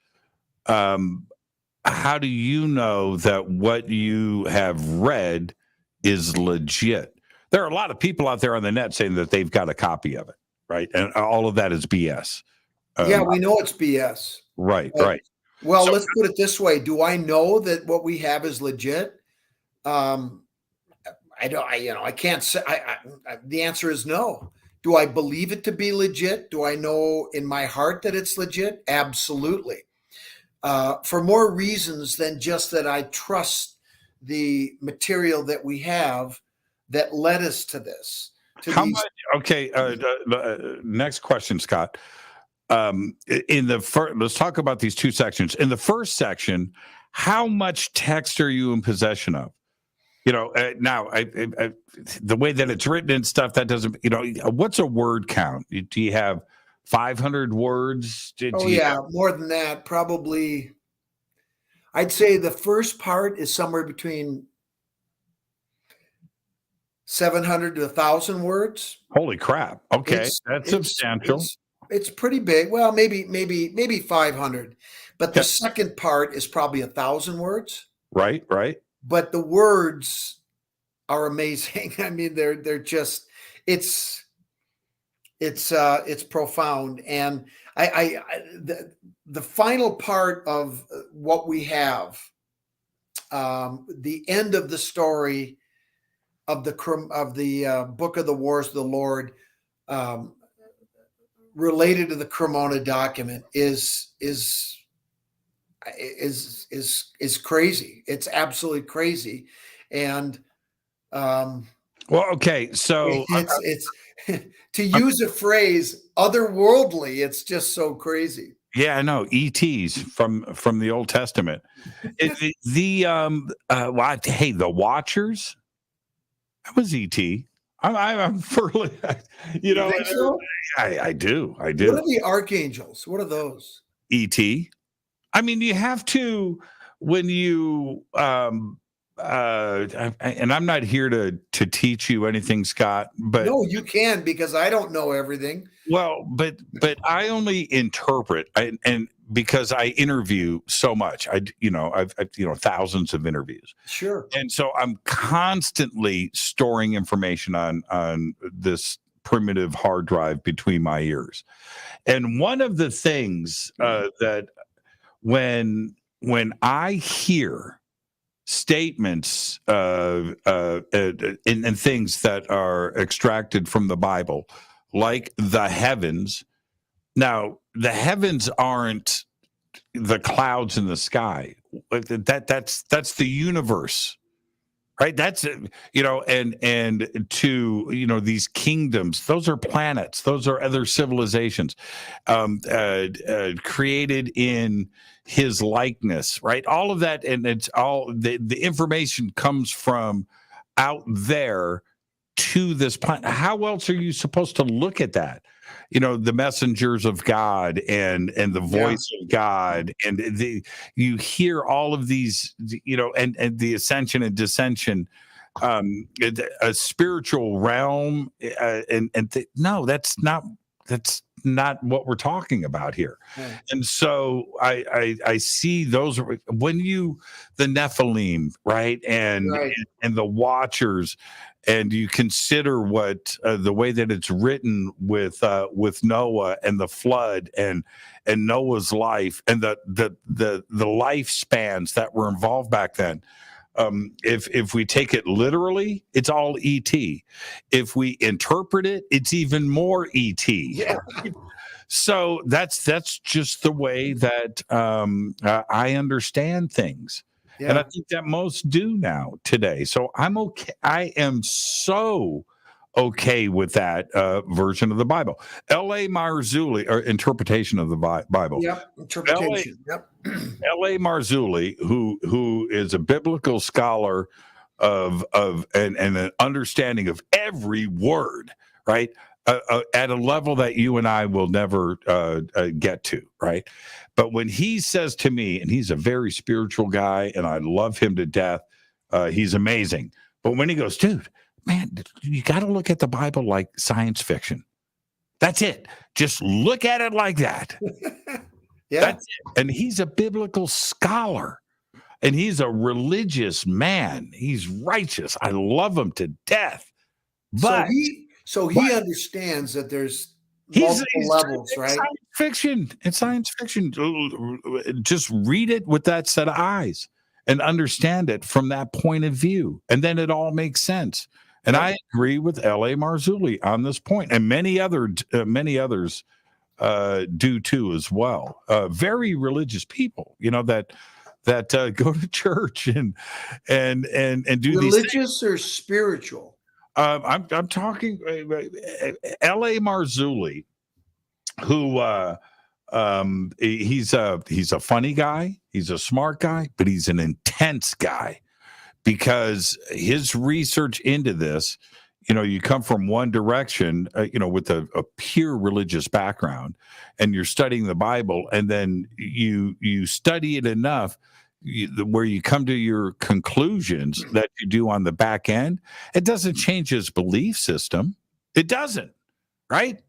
[SPEAKER 5] how do you know that what you have read is legit? There are a lot of people out there on the net saying that they've got a copy of it, right? And all of that is BS.
[SPEAKER 6] Yeah, we know it's BS.
[SPEAKER 5] Right,
[SPEAKER 6] but,
[SPEAKER 5] right.
[SPEAKER 6] Well, let's put it this way. Do I know that what we have is legit? I can't say. The answer is no. Do I believe it to be legit? Do I know in my heart that it's legit? Absolutely. For more reasons than just that I trust the material that we have that led us to this.
[SPEAKER 5] Much? Okay. Next question, Scott. Let's talk about these 2 sections. In the first section, how much text are you in possession of? Now the way that it's written and stuff, that doesn't, what's a word count? Do you have 500 words?
[SPEAKER 6] More than that, probably. I'd say the first part is somewhere between 700 to 1,000 words.
[SPEAKER 5] Holy crap. Okay. That's substantial.
[SPEAKER 6] It's pretty big. Well, maybe 500, but the second part is probably 1,000 words.
[SPEAKER 5] Right.
[SPEAKER 6] But the words are amazing. I mean, they're just, it's profound. And the final part of what we have, the end of the story of the Book of the Wars of the Lord, related to the Cremona document is crazy. It's absolutely crazy. And
[SPEAKER 5] okay, so
[SPEAKER 6] it's to use a phrase otherworldly, it's just so crazy.
[SPEAKER 5] Yeah, I know. ETs from the Old Testament. The Watchers, that was ET. I'm fairly,
[SPEAKER 6] You think so?
[SPEAKER 5] I do.
[SPEAKER 6] What are the archangels? What are those?
[SPEAKER 5] ET. I mean, you have to, when you and I'm not here to teach you anything, Scott, but
[SPEAKER 6] no, you can, because I don't know everything.
[SPEAKER 5] Well, but I only interpret, and because I interview so much, I've thousands of interviews.
[SPEAKER 6] Sure.
[SPEAKER 5] And so I'm constantly storing information on this primitive hard drive between my ears. And one of the things that when I hear statements and things that are extracted from the Bible, like the heavens. Now, the heavens aren't the clouds in the sky. That's the universe, right? That's and to these kingdoms. Those are planets. Those are other civilizations created in His likeness, right? All of that, and it's all the information comes from out there to this planet. How else are you supposed to look at that? The messengers of God and the voice of God, and you hear all of these, and the ascension and descension, a spiritual realm, no, that's not what we're talking about here.
[SPEAKER 6] Yeah.
[SPEAKER 5] And so I see those when the Nephilim, right, and the Watchers, and you consider what the way that it's written with Noah and the flood and Noah's life and the lifespans that were involved back then. If we take it literally, it's all ET. If we interpret it, it's even more ET.
[SPEAKER 6] Yeah.
[SPEAKER 5] So that's just the way that I understand things.
[SPEAKER 6] Yeah.
[SPEAKER 5] And I think that most do now today. So I'm okay. I am so okay with that version of the Bible. L.A. Marzulli, or interpretation of the Bible.
[SPEAKER 6] Yep. Interpretation. Yep.
[SPEAKER 5] L.A. Marzulli, who is a biblical scholar of and an understanding of every word, right? At a level that you and I will never get to, right? But when he says to me, and he's a very spiritual guy, and I love him to death, he's amazing. But when he goes, dude, man, you got to look at the Bible like science fiction. That's it. Just look at it like that.
[SPEAKER 6] Yeah.
[SPEAKER 5] That's it. And he's a biblical scholar, and he's a religious man. He's righteous. I love him to death. But
[SPEAKER 6] So he understands that there's multiple levels, right?
[SPEAKER 5] Science fiction. It's science fiction. Just read it with that set of eyes and understand it from that point of view. And then it all makes sense. And I agree with L.A. Marzulli on this point, and many others do too as well. Very religious people, that go to church and do
[SPEAKER 6] religious
[SPEAKER 5] these things.
[SPEAKER 6] or spiritual.
[SPEAKER 5] I'm talking L.A. Marzulli, who he's a funny guy, he's a smart guy, but he's an intense guy because his research into this, you come from one direction, with a pure religious background, and you're studying the Bible, and then you study it enough where you come to your conclusions that you do on the back end. It doesn't change his belief system. It doesn't, right?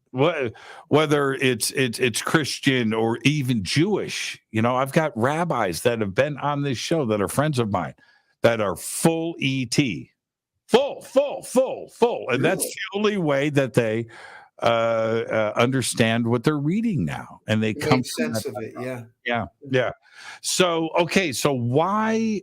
[SPEAKER 5] Whether it's Christian or even Jewish. I've got rabbis that have been on this show that are friends of mine that are full ET, full. And that's the only way that they understand what they're reading now, and they come
[SPEAKER 6] Make sense of it.
[SPEAKER 5] Yeah. So okay, so why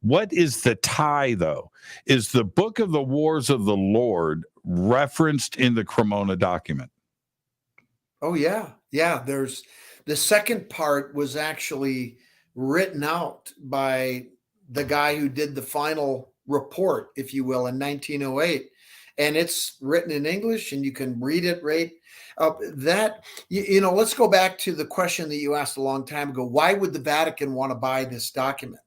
[SPEAKER 5] what is the tie though? Is the Book of the Wars of the Lord referenced in the Cremona document?
[SPEAKER 6] Oh yeah. There's the second part was actually written out by the guy who did the final report, if you will, in 1908. And it's written in English, and you can read it right. Let's go back to the question that you asked a long time ago. Why would the Vatican want to buy this document?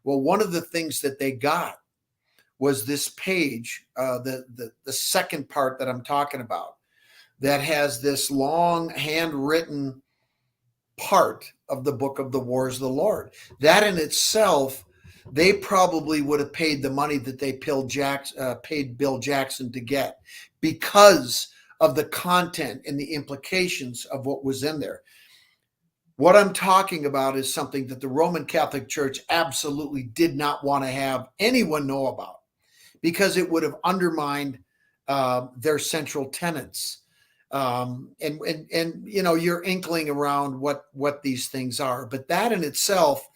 [SPEAKER 6] Well, one of the things that they got was this page, the second part that I'm talking about, that has this long handwritten part of the Book of the Wars of the Lord. That in itself, they probably would have paid the money that they paid Bill Jackson to get, because of the content and the implications of what was in there. What I'm talking about is something that the Roman Catholic Church absolutely did not want to have anyone know about, because it would have undermined their central tenets. You're inkling around what these things are, but that in itself.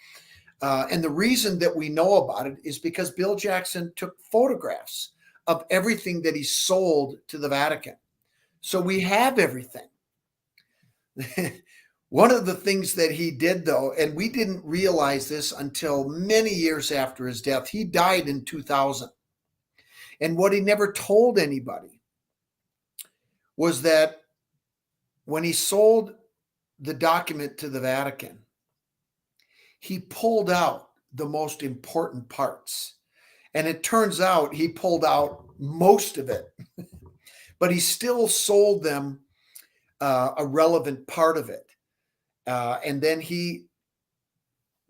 [SPEAKER 6] And the reason that we know about it is because Bill Jackson took photographs of everything that he sold to the Vatican. So we have everything. One of the things that he did, though, and we didn't realize this until many years after his death, he died in 2000. And what he never told anybody was that when he sold the document to the Vatican, he pulled out the most important parts. And it turns out he pulled out most of it, but he still sold them a relevant part of it. And then he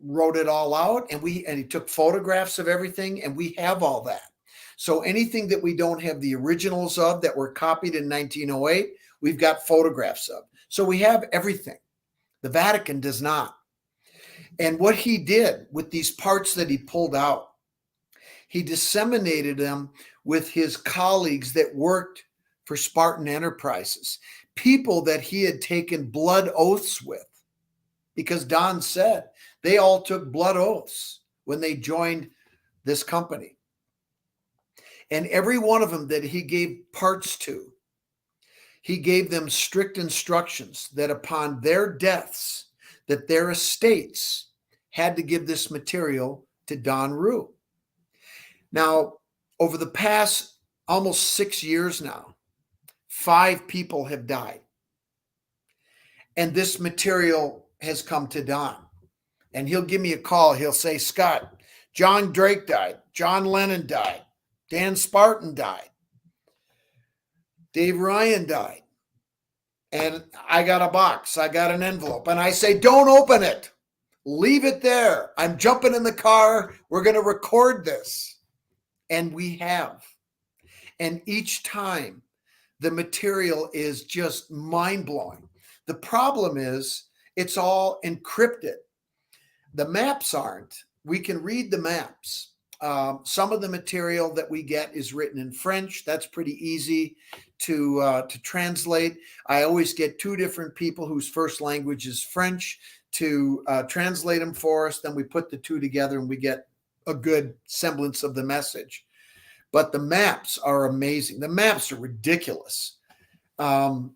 [SPEAKER 6] wrote it all out, and he took photographs of everything, and we have all that. So anything that we don't have the originals of that were copied in 1908, We've got photographs of. So we have everything. The Vatican does not. And what he did with these parts that he pulled out, he disseminated them with his colleagues that worked for Spartan Enterprises, people that he had taken blood oaths with, because Don said they all took blood oaths when they joined this company. And every one of them that he gave parts to, he gave them strict instructions that upon their deaths, that their estates had to give this material to Don Rue. Now, over the past almost 6 years now, 5 people have died. And this material has come to Don. And he'll give me a call. He'll say, Scott, John Drake died. John Lennon died. Dan Spartan died. Dave Ryan died. And I got a box. I got an envelope. And I say, don't open it. Leave it there. I'm jumping in the car. We're going to record this. And we have. And each time the material is just mind-blowing. The problem is it's all encrypted. The maps aren't. We can read the maps. Some of the material that we get is written in French. That's pretty easy to translate. I always get 2 different people whose first language is French to translate them for us. Then we put the 2 together and we get a good semblance of the message. But the maps are amazing. The maps are ridiculous. One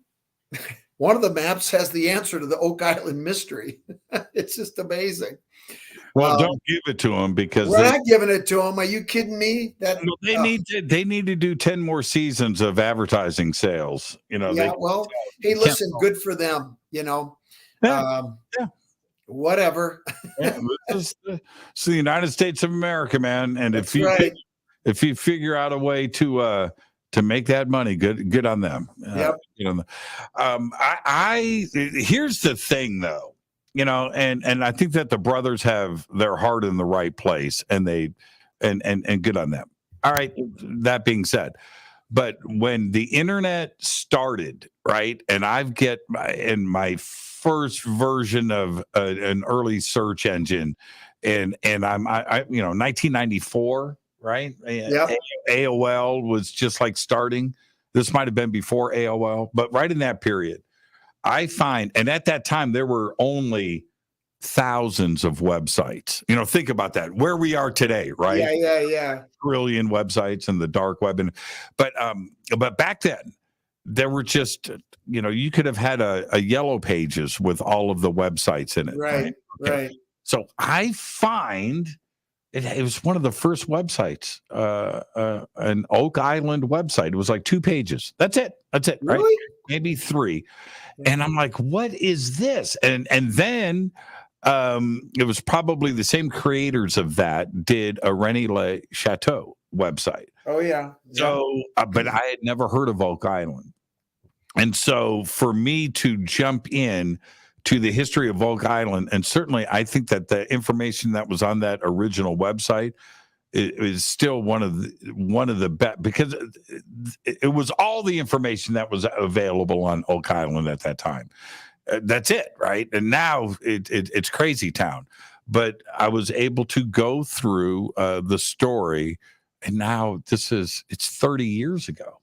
[SPEAKER 6] of the maps has the answer to the Oak Island mystery. It's just amazing.
[SPEAKER 5] Well, don't give it to them because
[SPEAKER 6] we're not giving it to them. Are you kidding me?
[SPEAKER 5] They need to do 10 more seasons of advertising sales.
[SPEAKER 6] Yeah. Hey, listen, good for them. Whatever.
[SPEAKER 5] It's the United States of America, man. And
[SPEAKER 6] That's
[SPEAKER 5] if you figure out a way to make that money, good on them.
[SPEAKER 6] Yep.
[SPEAKER 5] Here's the thing, though. And I think that the brothers have their heart in the right place, and and good on them. All right. That being said, but when the internet started, right, and in my first version of an early search engine, and I'm 1994, right?
[SPEAKER 6] Yep.
[SPEAKER 5] AOL was just like starting. This might have been before AOL, but right in that period. I find, and at that time, there were only thousands of websites. Think about that. Where we are today, right?
[SPEAKER 6] Yeah.
[SPEAKER 5] Trillion websites in the dark web, but back then, there were just you could have had a yellow pages with all of the websites in it.
[SPEAKER 6] Right.
[SPEAKER 5] Okay.
[SPEAKER 6] Right.
[SPEAKER 5] So I find it was one of the first websites, an Oak Island website. It was like 2 pages. That's it.
[SPEAKER 6] Really?
[SPEAKER 5] Right? Maybe 3. And I'm like, what is this? And then it was probably the same creators of that did a Rennie Le Chateau website.
[SPEAKER 6] Oh, yeah.
[SPEAKER 5] So, but I had never heard of Oak Island. And so for me to jump in to the history of Oak Island, and certainly I think that the information that was on that original website is still one of the best, because it was all the information that was available on Oak Island at that time. That's it, right? And now it's crazy town. But I was able to go through the story, and now it's 30 years ago.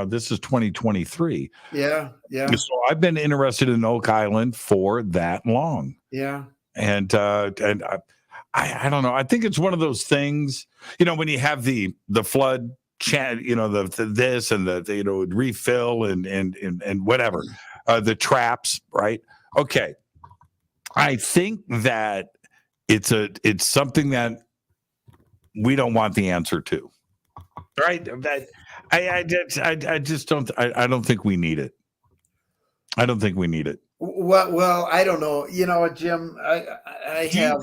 [SPEAKER 5] This is 2023.
[SPEAKER 6] Yeah.
[SPEAKER 5] So I've been interested in Oak Island for that long.
[SPEAKER 6] Yeah.
[SPEAKER 5] And I don't know. I think it's one of those things, when you have the flood chat, this and the refill and whatever, the traps, right? Okay. I think that it's something that we don't want the answer to, right? That I just don't. I don't think we need it. I don't think we need it.
[SPEAKER 6] Well, I don't know. Jim, I have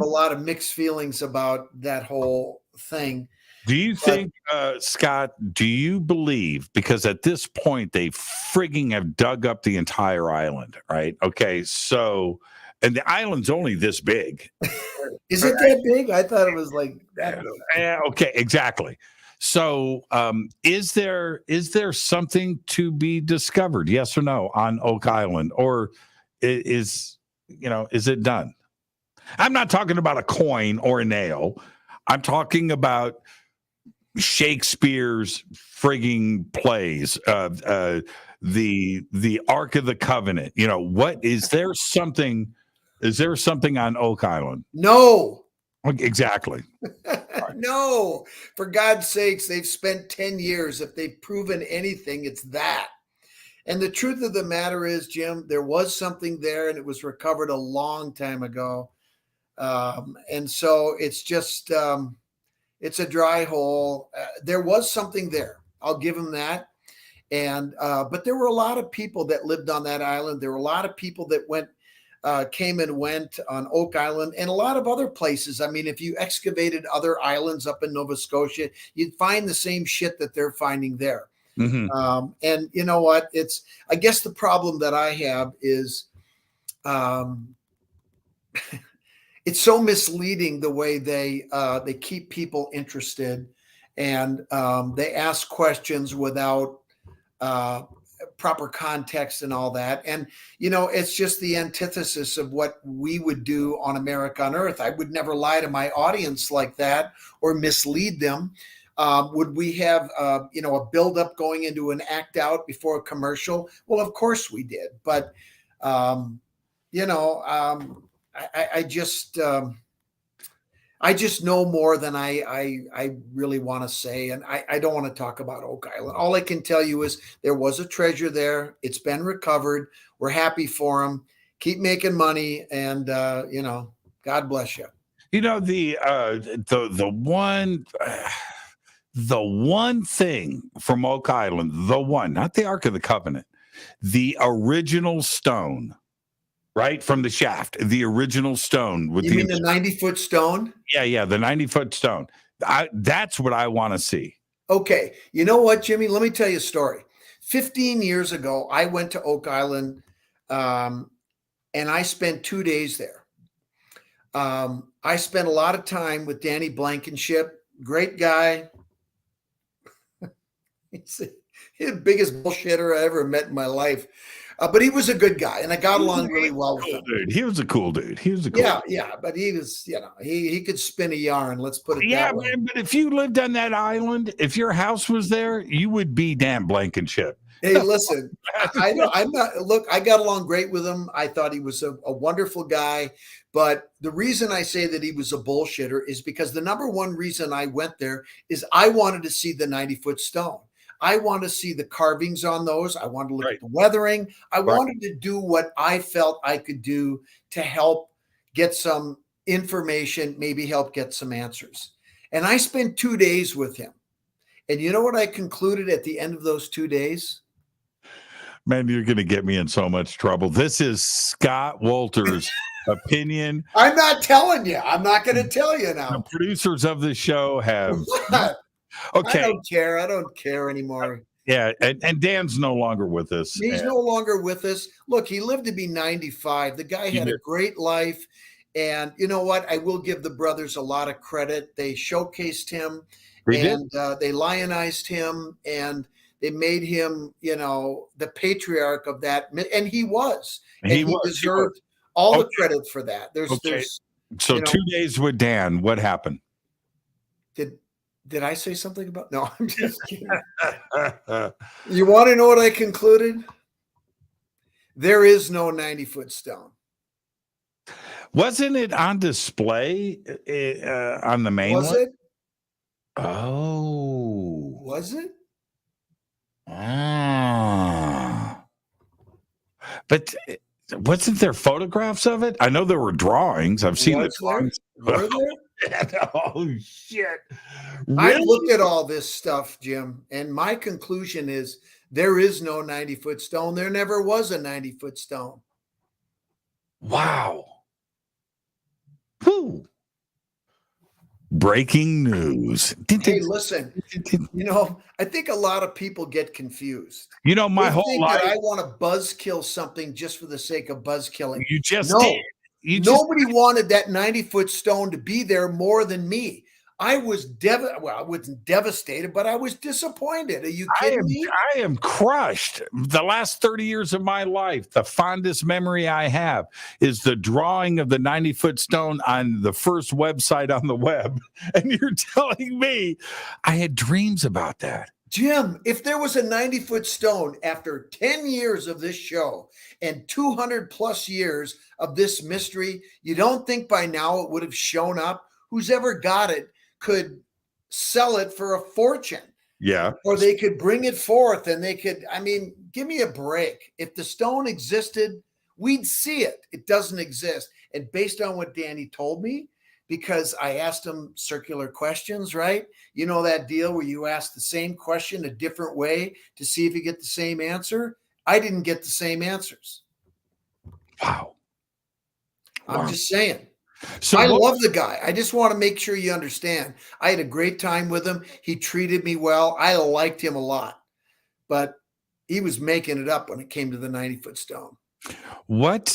[SPEAKER 6] a lot of mixed feelings about that whole thing.
[SPEAKER 5] Do you think, Scott, do you believe, because at this point they frigging have dug up the entire island, right? Okay, so, and the island's only this big.
[SPEAKER 6] Is it that big? I thought it was like that.
[SPEAKER 5] Okay, exactly. So, is there something to be discovered? Yes or no on Oak Island, or is it done? I'm not talking about a coin or a nail. I'm talking about Shakespeare's frigging plays, the Ark of the Covenant. What is there something? Is there something on Oak Island?
[SPEAKER 6] No.
[SPEAKER 5] Exactly.
[SPEAKER 6] No, for God's sakes, they've spent 10 years. If they've proven anything, it's that. And the truth of the matter is, Jim, there was something there and it was recovered a long time ago. And so it's just, it's a dry hole. There was something there. I'll give them that. And, but there were a lot of people that lived on that island. There were a lot of people that came and went on Oak Island and a lot of other places. I mean, if you excavated other islands up in Nova Scotia, you'd find the same shit that they're finding there. Mm-hmm. And you know what? I guess the problem that I have is, it's so misleading the way they keep people interested, and they ask questions without proper context and all that. And, it's just the antithesis of what we would do on America Unearthed. I would never lie to my audience like that or mislead them. Would we have, a buildup going into an act out before a commercial? Well, of course we did. But, I just know more than I really want to say. And I don't want to talk about Oak Island. All I can tell you is there was a treasure there. It's been recovered. We're happy for them. Keep making money. And, God bless you.
[SPEAKER 5] The one thing from Oak Island, not the Ark of the Covenant, the original stone, right from the shaft, the original stone.
[SPEAKER 6] You mean the 90-foot stone?
[SPEAKER 5] Yeah, the 90-foot stone. That's what I want to see.
[SPEAKER 6] Okay. You know what, Jimmy? Let me tell you a story. 15 years ago, I went to Oak Island, and I spent 2 days there. I spent a lot of time with Danny Blankenship. Great guy. He's the biggest bullshitter I ever met in my life. But he was a good guy, and I got along really well with him.
[SPEAKER 5] Dude. He was a cool dude.
[SPEAKER 6] Yeah, but he was, he could spin a yarn. Let's put it that way.
[SPEAKER 5] Man, but if you lived on that island, if your house was there, you would be Dan Blankenship.
[SPEAKER 6] Hey, listen, I got along great with him. I thought he was a wonderful guy. But the reason I say that he was a bullshitter is because the number one reason I went there is I wanted to see the 90-foot stone. I want to see the carvings on those. I wanted to look at the weathering. I wanted to do what I felt I could do to help get some information, maybe help get some answers. And I spent 2 days with him. And you know what I concluded at the end of those 2 days?
[SPEAKER 5] Man, you're going to get me in so much trouble. This is Scott Wolter's opinion.
[SPEAKER 6] I'm not telling you. I'm not going to tell you now.
[SPEAKER 5] The producers of the show have...
[SPEAKER 6] Okay. I don't care anymore.
[SPEAKER 5] Yeah. And Dan's no longer with us.
[SPEAKER 6] He's no longer with us. Look, he lived to be 95. The guy had a great life. And you know what? I will give the brothers a lot of credit. They showcased him they lionized him and they made him, the patriarch of that. And he was. And he deserved all the credit for that.
[SPEAKER 5] So 2 days with Dan, what happened?
[SPEAKER 6] Did I say something about? No, I'm just kidding. You want to know what I concluded? There is no 90-foot stone.
[SPEAKER 5] Wasn't it on display on the mainland?
[SPEAKER 6] Was it?
[SPEAKER 5] Oh.
[SPEAKER 6] Was it?
[SPEAKER 5] Ah. But wasn't there photographs of it? I know there were drawings. I've seen the drawings.
[SPEAKER 6] Were there?
[SPEAKER 5] Oh, shit.
[SPEAKER 6] Really? I looked at all this stuff, Jim, and my conclusion is there is no 90-foot stone. There never was a 90-foot stone.
[SPEAKER 5] Wow. Whew. Breaking news.
[SPEAKER 6] Hey, listen, I think a lot of people get confused.
[SPEAKER 5] My whole life.
[SPEAKER 6] I want to buzzkill something just for the sake of buzzkilling.
[SPEAKER 5] You just did.
[SPEAKER 6] Nobody wanted that 90-foot stone to be there more than me. I wasn't devastated, but I was disappointed. Are you kidding me?
[SPEAKER 5] I am crushed. The last 30 years of my life, the fondest memory I have is the drawing of the 90-foot stone on the first website on the web. And you're telling me I had dreams about that.
[SPEAKER 6] Jim, if there was a 90-foot stone after 10 years of this show and 200 plus years of this mystery, you don't think by now it would have shown up? Who's ever got it could sell it for a fortune.
[SPEAKER 5] Yeah.
[SPEAKER 6] Or they could bring it forth and they could, give me a break. If the stone existed, we'd see it. It doesn't exist. And based on what Danny told me, because I asked him circular questions, right? You know that deal where you ask the same question a different way to see if you get the same answer? I didn't get the same answers.
[SPEAKER 5] Wow.
[SPEAKER 6] I'm just saying.
[SPEAKER 5] So
[SPEAKER 6] I love the guy. I just want to make sure you understand. I had a great time with him. He treated me well. I liked him a lot. But he was making it up when it came to the 90-foot stone.
[SPEAKER 5] What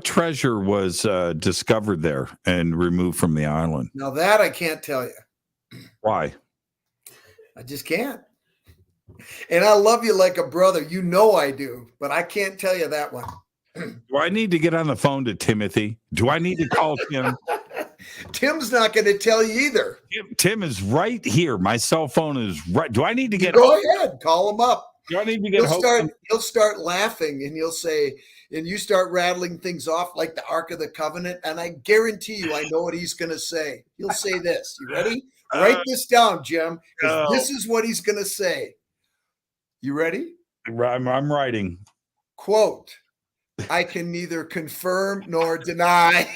[SPEAKER 5] treasure was discovered there and removed from the island?
[SPEAKER 6] Now that I can't tell you.
[SPEAKER 5] Why?
[SPEAKER 6] I just can't. And I love you like a brother. You know I do, but I can't tell you that one.
[SPEAKER 5] Do I need to get on the phone to Timothy? Do I need to call Tim?
[SPEAKER 6] Tim's not going to tell you either.
[SPEAKER 5] Tim is right here. My cell phone is right. Do I need to get?
[SPEAKER 6] Go ahead, call him up.
[SPEAKER 5] Do I need to get?
[SPEAKER 6] He'll start laughing, and he'll say, and you start rattling things off like the Ark of the Covenant, and I guarantee you, I know what he's going to say. He'll say this. You ready? Write this down, Jim, because this is what he's going to say. You ready?
[SPEAKER 5] I'm writing.
[SPEAKER 6] Quote. I can neither confirm nor deny.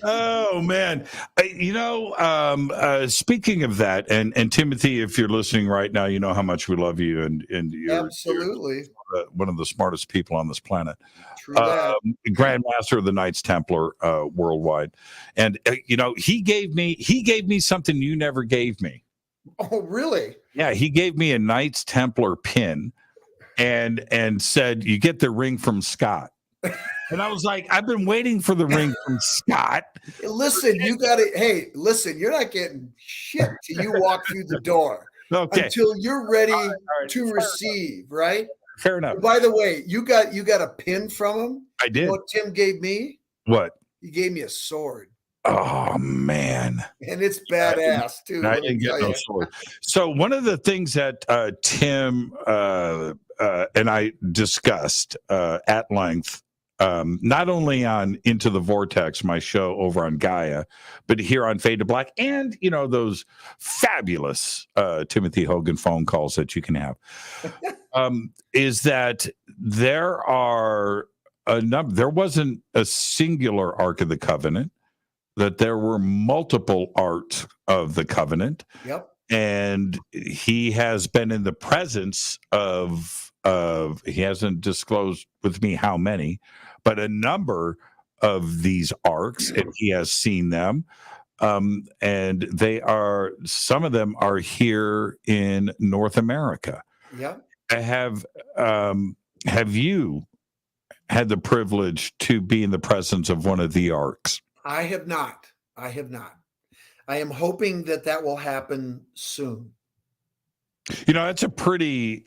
[SPEAKER 5] Oh man, speaking of that, and Timothy, if you're listening right now, you know how much we love you, and you're
[SPEAKER 6] absolutely
[SPEAKER 5] one of the smartest people on this planet.
[SPEAKER 6] True that.
[SPEAKER 5] Grand Master of the Knights Templar worldwide, and he gave me something you never gave me.
[SPEAKER 6] Oh, really?
[SPEAKER 5] Yeah, he gave me a Knights Templar pin. And said, you get the ring from Scott. And I was like, I've been waiting for the ring from Scott.
[SPEAKER 6] Listen, you got it. Hey, listen, you're not getting shit till you walk through the door.
[SPEAKER 5] Okay.
[SPEAKER 6] Until you're ready to receive, right?
[SPEAKER 5] Fair enough.
[SPEAKER 6] And by the way, you got a pin from him?
[SPEAKER 5] I did.
[SPEAKER 6] You know what Tim gave me?
[SPEAKER 5] What?
[SPEAKER 6] He gave me a sword.
[SPEAKER 5] Oh man.
[SPEAKER 6] And it's badass too.
[SPEAKER 5] I didn't get no sword. So one of the things that Tim and I discussed at length, not only on Into the Vortex, my show over on Gaia, but here on Fade to Black, and those fabulous Timothy Hogan phone calls that you can have, is that there are a number. There wasn't a singular Ark of the Covenant. That there were multiple Arks of the Covenant.
[SPEAKER 6] Yep. And
[SPEAKER 5] he has been in the presence of he hasn't disclosed with me how many, but a number of these arcs, and he has seen them. And some of them are here in North America.
[SPEAKER 6] Yeah.
[SPEAKER 5] Have you had the privilege to be in the presence of one of the arcs?
[SPEAKER 6] I have not. I am hoping that will happen soon.
[SPEAKER 5] That's a pretty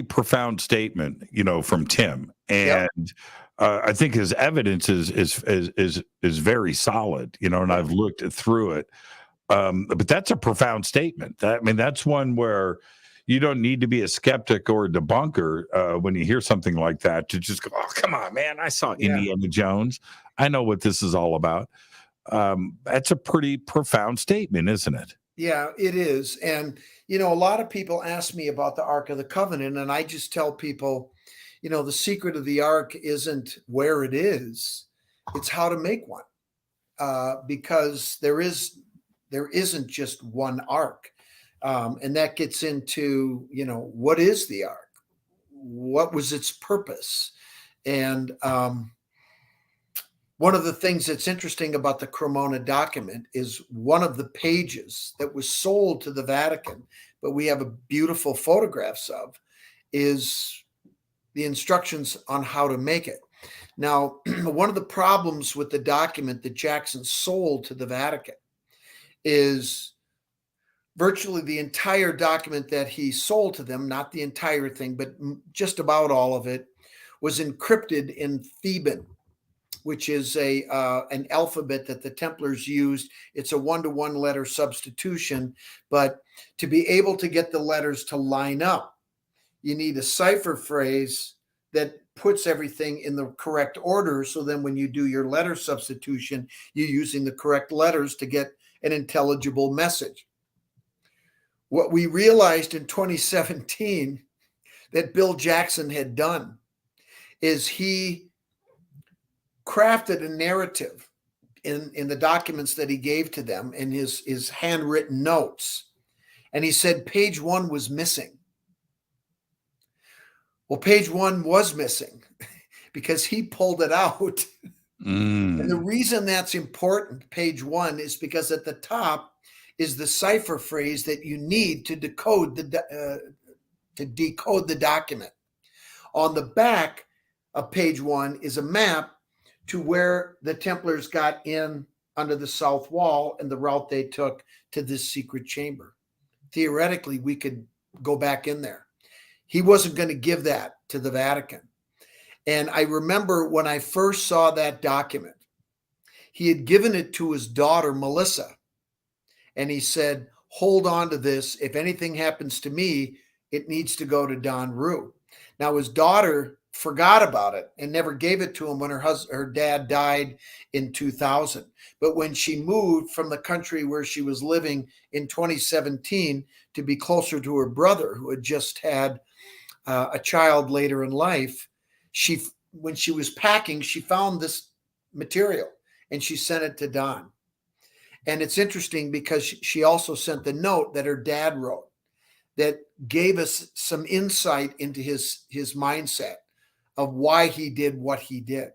[SPEAKER 5] profound statement, from Tim, and I think his evidence is very solid, and I've looked through it. But that's a profound statement. That's one where you don't need to be a skeptic or a debunker when you hear something like that to just go, oh, come on, man. I saw Indiana Jones. I know what this is all about. That's a pretty profound statement, isn't it?
[SPEAKER 6] Yeah, it is. And, a lot of people ask me about the Ark of the Covenant, and I just tell people, the secret of the Ark isn't where it is. It's how to make one. Because there isn't just one Ark. And that gets into, what is the Ark? What was its purpose? And one of the things that's interesting about the Cremona document is one of the pages that was sold to the Vatican, but we have a beautiful photographs of, is the instructions on how to make it. Now, one of the problems with the document that Jackson sold to the Vatican is virtually the entire document that he sold to them, not the entire thing, but just about all of it, was encrypted in Theban, which is an alphabet that the Templars used. It's a one-to-one letter substitution, but to be able to get the letters to line up, you need a cipher phrase that puts everything in the correct order. So then when you do your letter substitution, you're using the correct letters to get an intelligible message. What we realized in 2017 that Bill Jackson had done is he crafted a narrative in the documents that he gave to them in his handwritten notes. And he said page 1 was missing. Well, page 1 was missing because he pulled it out. And the reason that's important, page 1, is because at the top is the cipher phrase that you need to decode the document. On the back of page 1 is a map to where the Templars got in under the south wall and the route they took to this secret chamber. Theoretically, we could go back in there. He wasn't going to give that to the Vatican. And I remember when I first saw that document, he had given it to his daughter, Melissa. And he said, hold on to this. If anything happens to me, it needs to go to Don Rue. Now, his daughter forgot about it and never gave it to him when her dad died in 2000. But when she moved from the country where she was living in 2017 to be closer to her brother, who had just had a child later in life, when she was packing, she found this material and she sent it to Don. And it's interesting because she also sent the note that her dad wrote that gave us some insight into his mindset of why he did what he did.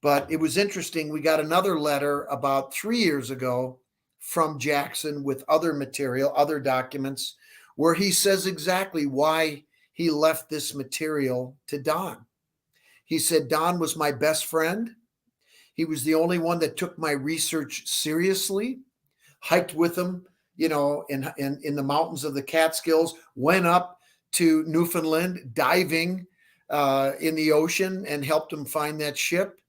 [SPEAKER 6] But it was interesting. We got another letter about 3 years ago from Jackson with other material, other documents, where he says exactly why he left this material to Don. He said, Don was my best friend. He was the only one that took my research seriously, hiked with him, in the mountains of the Catskills, went up to Newfoundland diving in the ocean and helped him find that ship.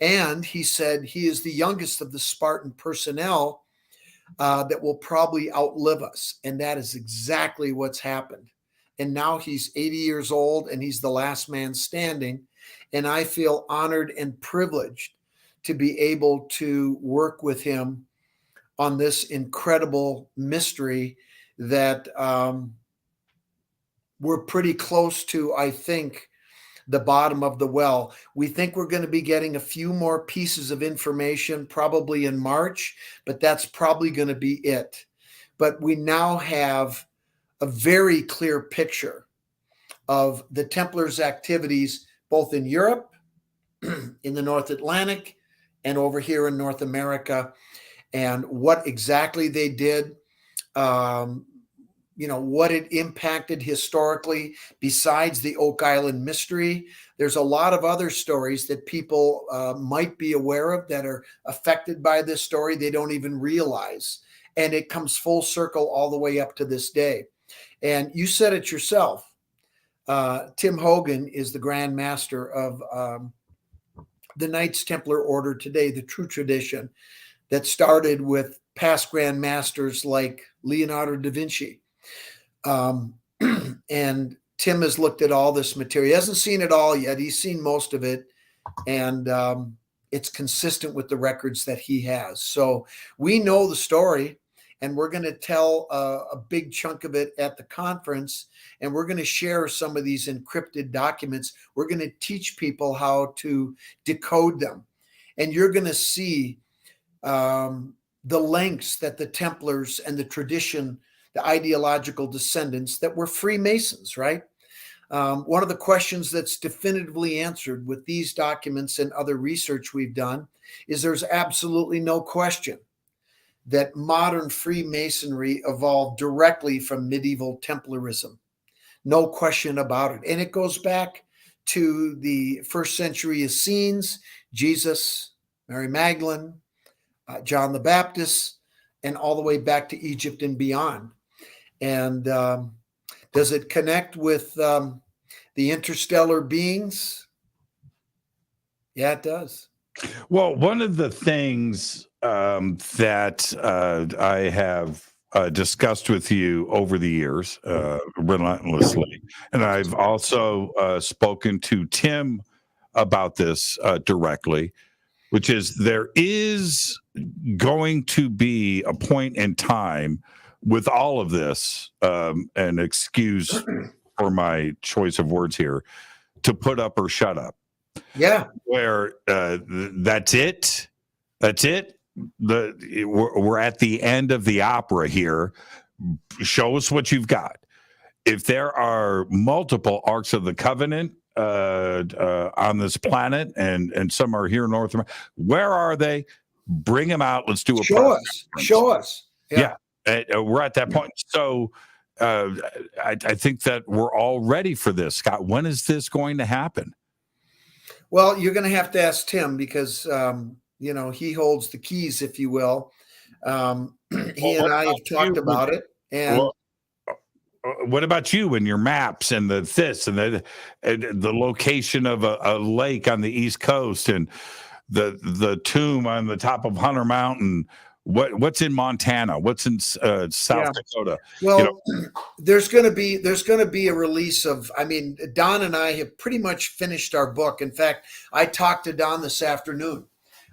[SPEAKER 6] And he said he is the youngest of the Spartan personnel that will probably outlive us. And that is exactly what's happened. And now he's 80 years old and he's the last man standing. And I feel honored and privileged to be able to work with him on this incredible mystery that we're pretty close to, I think, the bottom of the well. We think we're going to be getting a few more pieces of information probably in March, but that's probably going to be it. But we now have a very clear picture of the Templars' activities, both in Europe, in the North Atlantic, and over here in North America, and what exactly they did, what it impacted historically besides the Oak Island mystery. There's a lot of other stories that people might be aware of that are affected by this story. They don't even realize. And it comes full circle all the way up to this day. And you said it yourself. Tim Hogan is the Grand Master of the Knights Templar Order today, the true tradition that started with past Grand Masters like Leonardo da Vinci. And Tim has looked at all this material. He hasn't seen it all yet. He's seen most of it. And it's consistent with the records that he has. So we know the story. And we're going to tell a big chunk of it at the conference. And we're going to share some of these encrypted documents. We're going to teach people how to decode them. And you're going to see the lengths that the Templars and the tradition, the ideological descendants that were Freemasons, right? One of the questions that's definitively answered with these documents and other research we've done is there's absolutely no question that modern Freemasonry evolved directly from medieval Templarism. No question about it. And it goes back to the first century Essenes, Jesus, Mary Magdalene, John the Baptist, and all the way back to Egypt and beyond. And does it connect with the interstellar beings? Yeah, it does.
[SPEAKER 5] Well, one of the things that I have discussed with you over the years relentlessly, and I've also spoken to Tim about this directly, which is there is going to be a point in time with all of this, and excuse for my choice of words here, to put up or shut up.
[SPEAKER 6] Yeah.
[SPEAKER 5] Where that's it. That's it. We're at the end of the opera here. Show us what you've got. If there are multiple Arks of the Covenant on this planet, and some are here in North America, where are they? Bring them out. Let's do a
[SPEAKER 6] show us. Show us.
[SPEAKER 5] Yeah. We're at that point. So I think that we're all ready for this. Scott, when is this going to happen?
[SPEAKER 6] Well, you're going to have to ask Tim because, he holds the keys, if you will. He and I have talked about it. And
[SPEAKER 5] what about you and your maps and the location of a lake on the East Coast and the tomb on the top of Hunter Mountain? What's in Montana? What's in South Dakota?
[SPEAKER 6] Well, there's going to be a release of. I mean, Don and I have pretty much finished our book. In fact, I talked to Don this afternoon.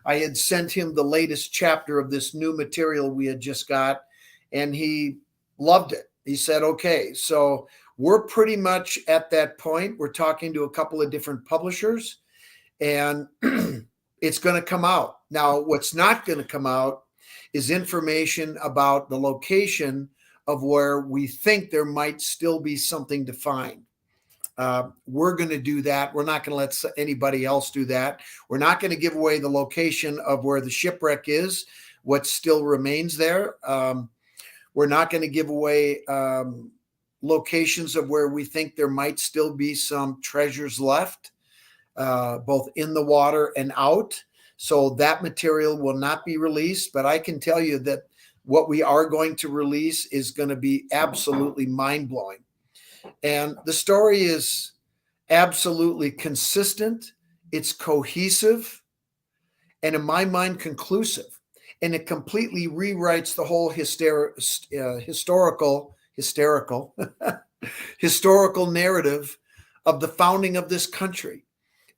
[SPEAKER 6] I had sent him the latest chapter of this new material we had just got, and he loved it. He said, "Okay, so we're pretty much at that point. We're talking to a couple of different publishers, and it's going to come out. Now, what's not going to come out is information about the location of where we think there might still be something to find. We're going to do that. We're not going to let anybody else do that. We're not going to give away the location of where the shipwreck is, what still remains there. We're not going to give away locations of where we think there might still be some treasures left, both in the water and out. So that material will not be released, but I can tell you that what we are going to release is going to be absolutely mind-blowing. And the story is absolutely consistent. It's cohesive, and in my mind, conclusive. And it completely rewrites the whole historical narrative of the founding of this country.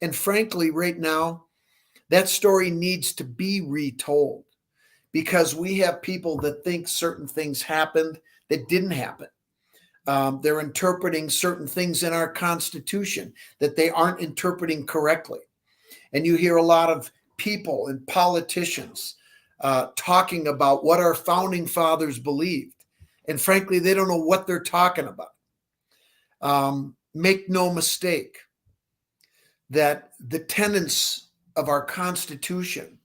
[SPEAKER 6] And frankly, right now, that story needs to be retold because we have people that think certain things happened that didn't happen. They're interpreting certain things in our Constitution that they aren't interpreting correctly. And you hear a lot of people and politicians talking about what our founding fathers believed. And frankly, they don't know what they're talking about. Make no mistake that the tenets of our Constitution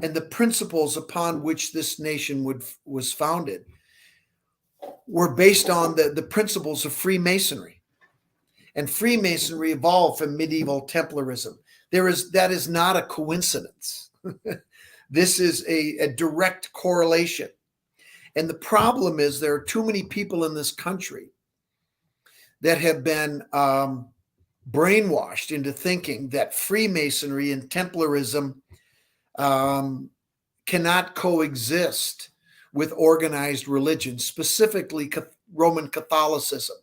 [SPEAKER 6] and the principles upon which this nation was founded were based on the principles of Freemasonry. And Freemasonry evolved from medieval Templarism. That is not a coincidence. This is a direct correlation. And the problem is there are too many people in this country that have been brainwashed into thinking that Freemasonry and Templarism cannot coexist with organized religion, specifically Roman Catholicism.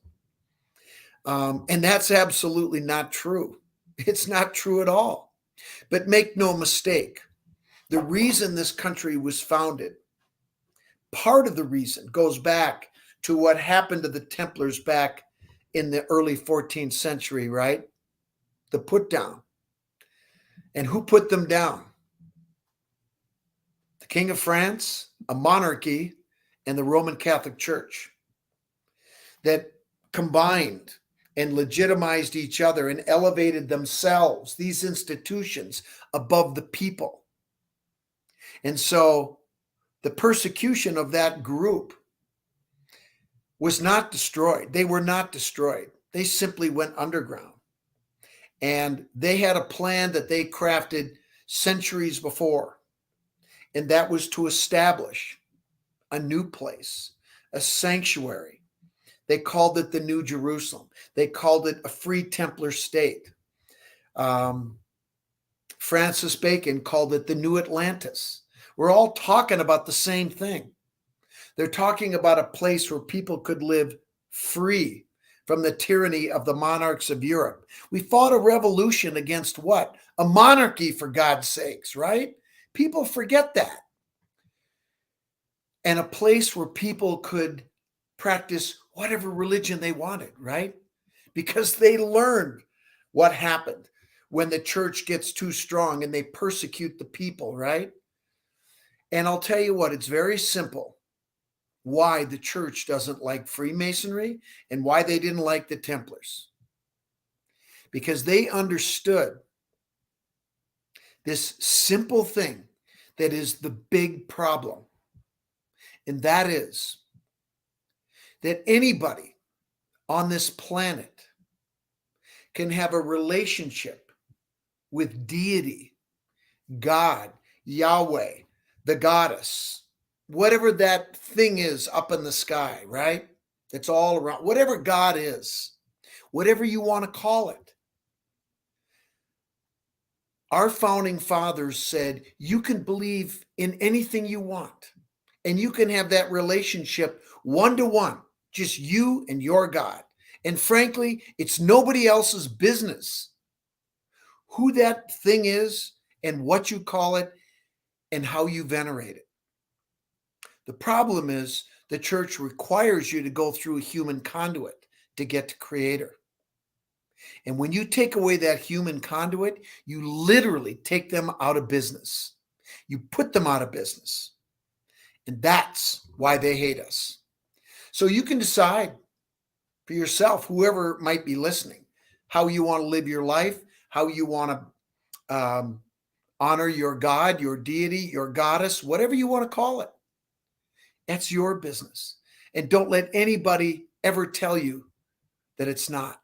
[SPEAKER 6] And that's absolutely not true. It's not true at all. But make no mistake, the reason this country was founded, part of the reason goes back to what happened to the Templars back in the early 14th century, right? The put down. And who put them down? The King of France, a monarchy, and the Roman Catholic Church that combined and legitimized each other and elevated themselves, these institutions, above the people. And so the persecution of that group was not destroyed. They were not destroyed. They simply went underground. And they had a plan that they crafted centuries before. And that was to establish a new place, a sanctuary. They called it the New Jerusalem. They called it a free Templar state. Francis Bacon called it the New Atlantis. We're all talking about the same thing. They're talking about a place where people could live free from the tyranny of the monarchs of Europe. We fought a revolution against what? A monarchy, for God's sakes, right? People forget that. And a place where people could practice whatever religion they wanted, right? Because they learned what happened when the church gets too strong and they persecute the people, right? And I'll tell you what, it's very simple why the church doesn't like Freemasonry and why they didn't like the Templars. Because they understood this simple thing that is the big problem. And that is that anybody on this planet can have a relationship with deity, God, Yahweh, the goddess, whatever that thing is up in the sky, right? It's all around, whatever God is, whatever you want to call it. Our founding fathers said, you can believe in anything you want, and you can have that relationship one-to-one, just you and your God. And frankly, it's nobody else's business who that thing is and what you call it and how you venerate it. The problem is the church requires you to go through a human conduit to get to Creator. And when you take away that human conduit, you literally take them out of business. You put them out of business. And that's why they hate us. So you can decide for yourself, whoever might be listening, how you want to live your life, how you want to honor your God, your deity, your goddess, whatever you want to call it. That's your business. And don't let anybody ever tell you that it's not.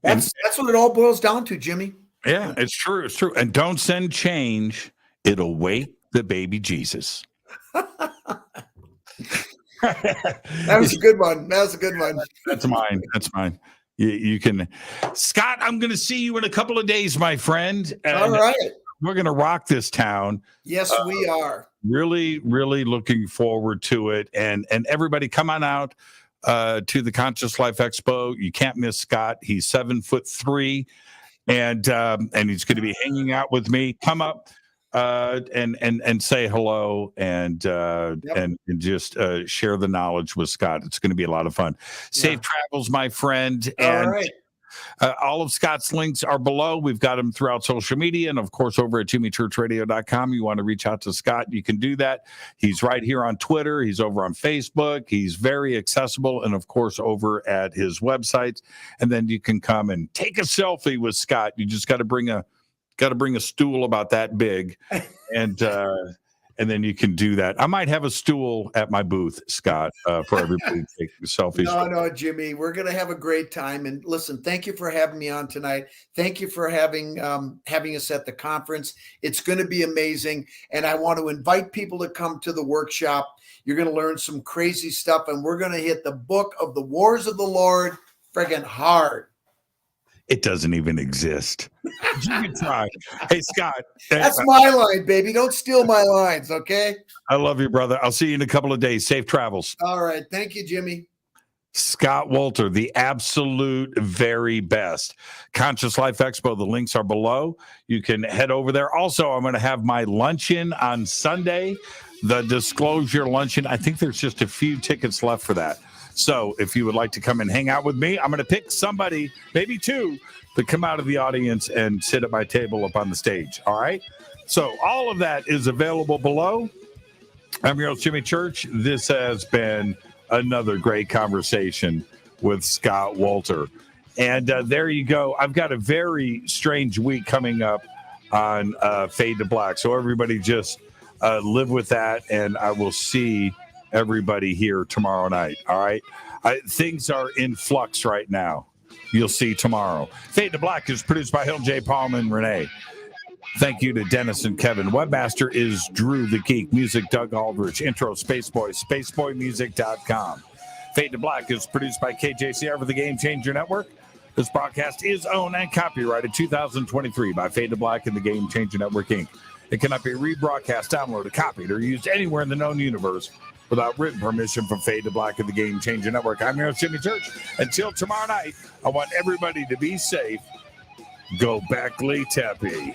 [SPEAKER 6] That's what it all boils down to, Jimmy.
[SPEAKER 5] Yeah, it's true. It's true. And don't send change. It'll wake the baby Jesus.
[SPEAKER 6] That was a good one. That's mine.
[SPEAKER 5] That's mine. You can, Scott, I'm going to see you in a couple of days, my friend. And
[SPEAKER 6] all right.
[SPEAKER 5] We're going to rock this town.
[SPEAKER 6] Yes, we are.
[SPEAKER 5] Really, really looking forward to it. And everybody come on out to the Conscious Life Expo. You can't miss Scott. He's 7'3", and he's going to be hanging out with me. Come up and say hello and just share the knowledge with Scott. It's going to be a lot of fun. Safe travels, my friend. And
[SPEAKER 6] all right.
[SPEAKER 5] All of Scott's links are below. We've got them throughout social media and, of course, over at jimmychurchradio.com. You want to reach out to Scott, you can do that. He's right here on Twitter. He's over on Facebook. He's very accessible. And, of course, over at his website. And then you can come and take a selfie with Scott. You just got to bring a stool about that big. And then you can do that. I might have a stool at my booth, Scott, for everybody to take selfies.
[SPEAKER 6] No, Jimmy, we're going to have a great time. And listen, thank you for having me on tonight. Thank you for having us at the conference. It's going to be amazing. And I want to invite people to come to the workshop. You're going to learn some crazy stuff. And we're going to hit the book of the Wars of the Lord friggin' hard.
[SPEAKER 5] It doesn't even exist. You can try. Hey, Scott.
[SPEAKER 6] That's my line, baby. Don't steal my lines, okay?
[SPEAKER 5] I love you, brother. I'll see you in a couple of days. Safe travels.
[SPEAKER 6] All right. Thank you, Jimmy.
[SPEAKER 5] Scott Wolter, the absolute very best. Conscious Life Expo. The links are below. You can head over there. Also, I'm going to have my luncheon on Sunday, the Disclosure Luncheon. I think there's just a few tickets left for that. So if you would like to come and hang out with me, I'm going to pick somebody, maybe two, to come out of the audience and sit at my table up on the stage. All right. So all of that is available below. I'm your host, Jimmy Church. This has been another great conversation with Scott Wolter. And there you go. I've got a very strange week coming up on Fade to Black. So everybody just live with that. And I will see everybody here tomorrow night. All right. Things are in flux right now. You'll see tomorrow. Fade to Black is produced by Hill J. Palm and Renee. Thank you to Dennis and Kevin. Webmaster is Drew the Geek. Music, Doug Aldrich. Intro, Spaceboy, spaceboymusic.com. Fade to Black is produced by KJCR for the Game Changer Network. This broadcast is owned and copyrighted 2023 by Fade to Black and the Game Changer Network, Inc. It cannot be rebroadcast, downloaded, copied, or used anywhere in the known universe without written permission from Fade to Black and the Game Changer Network. I'm your host, Jimmy Church. Until tomorrow night, I want everybody to be safe. Go back, Lee Tappy.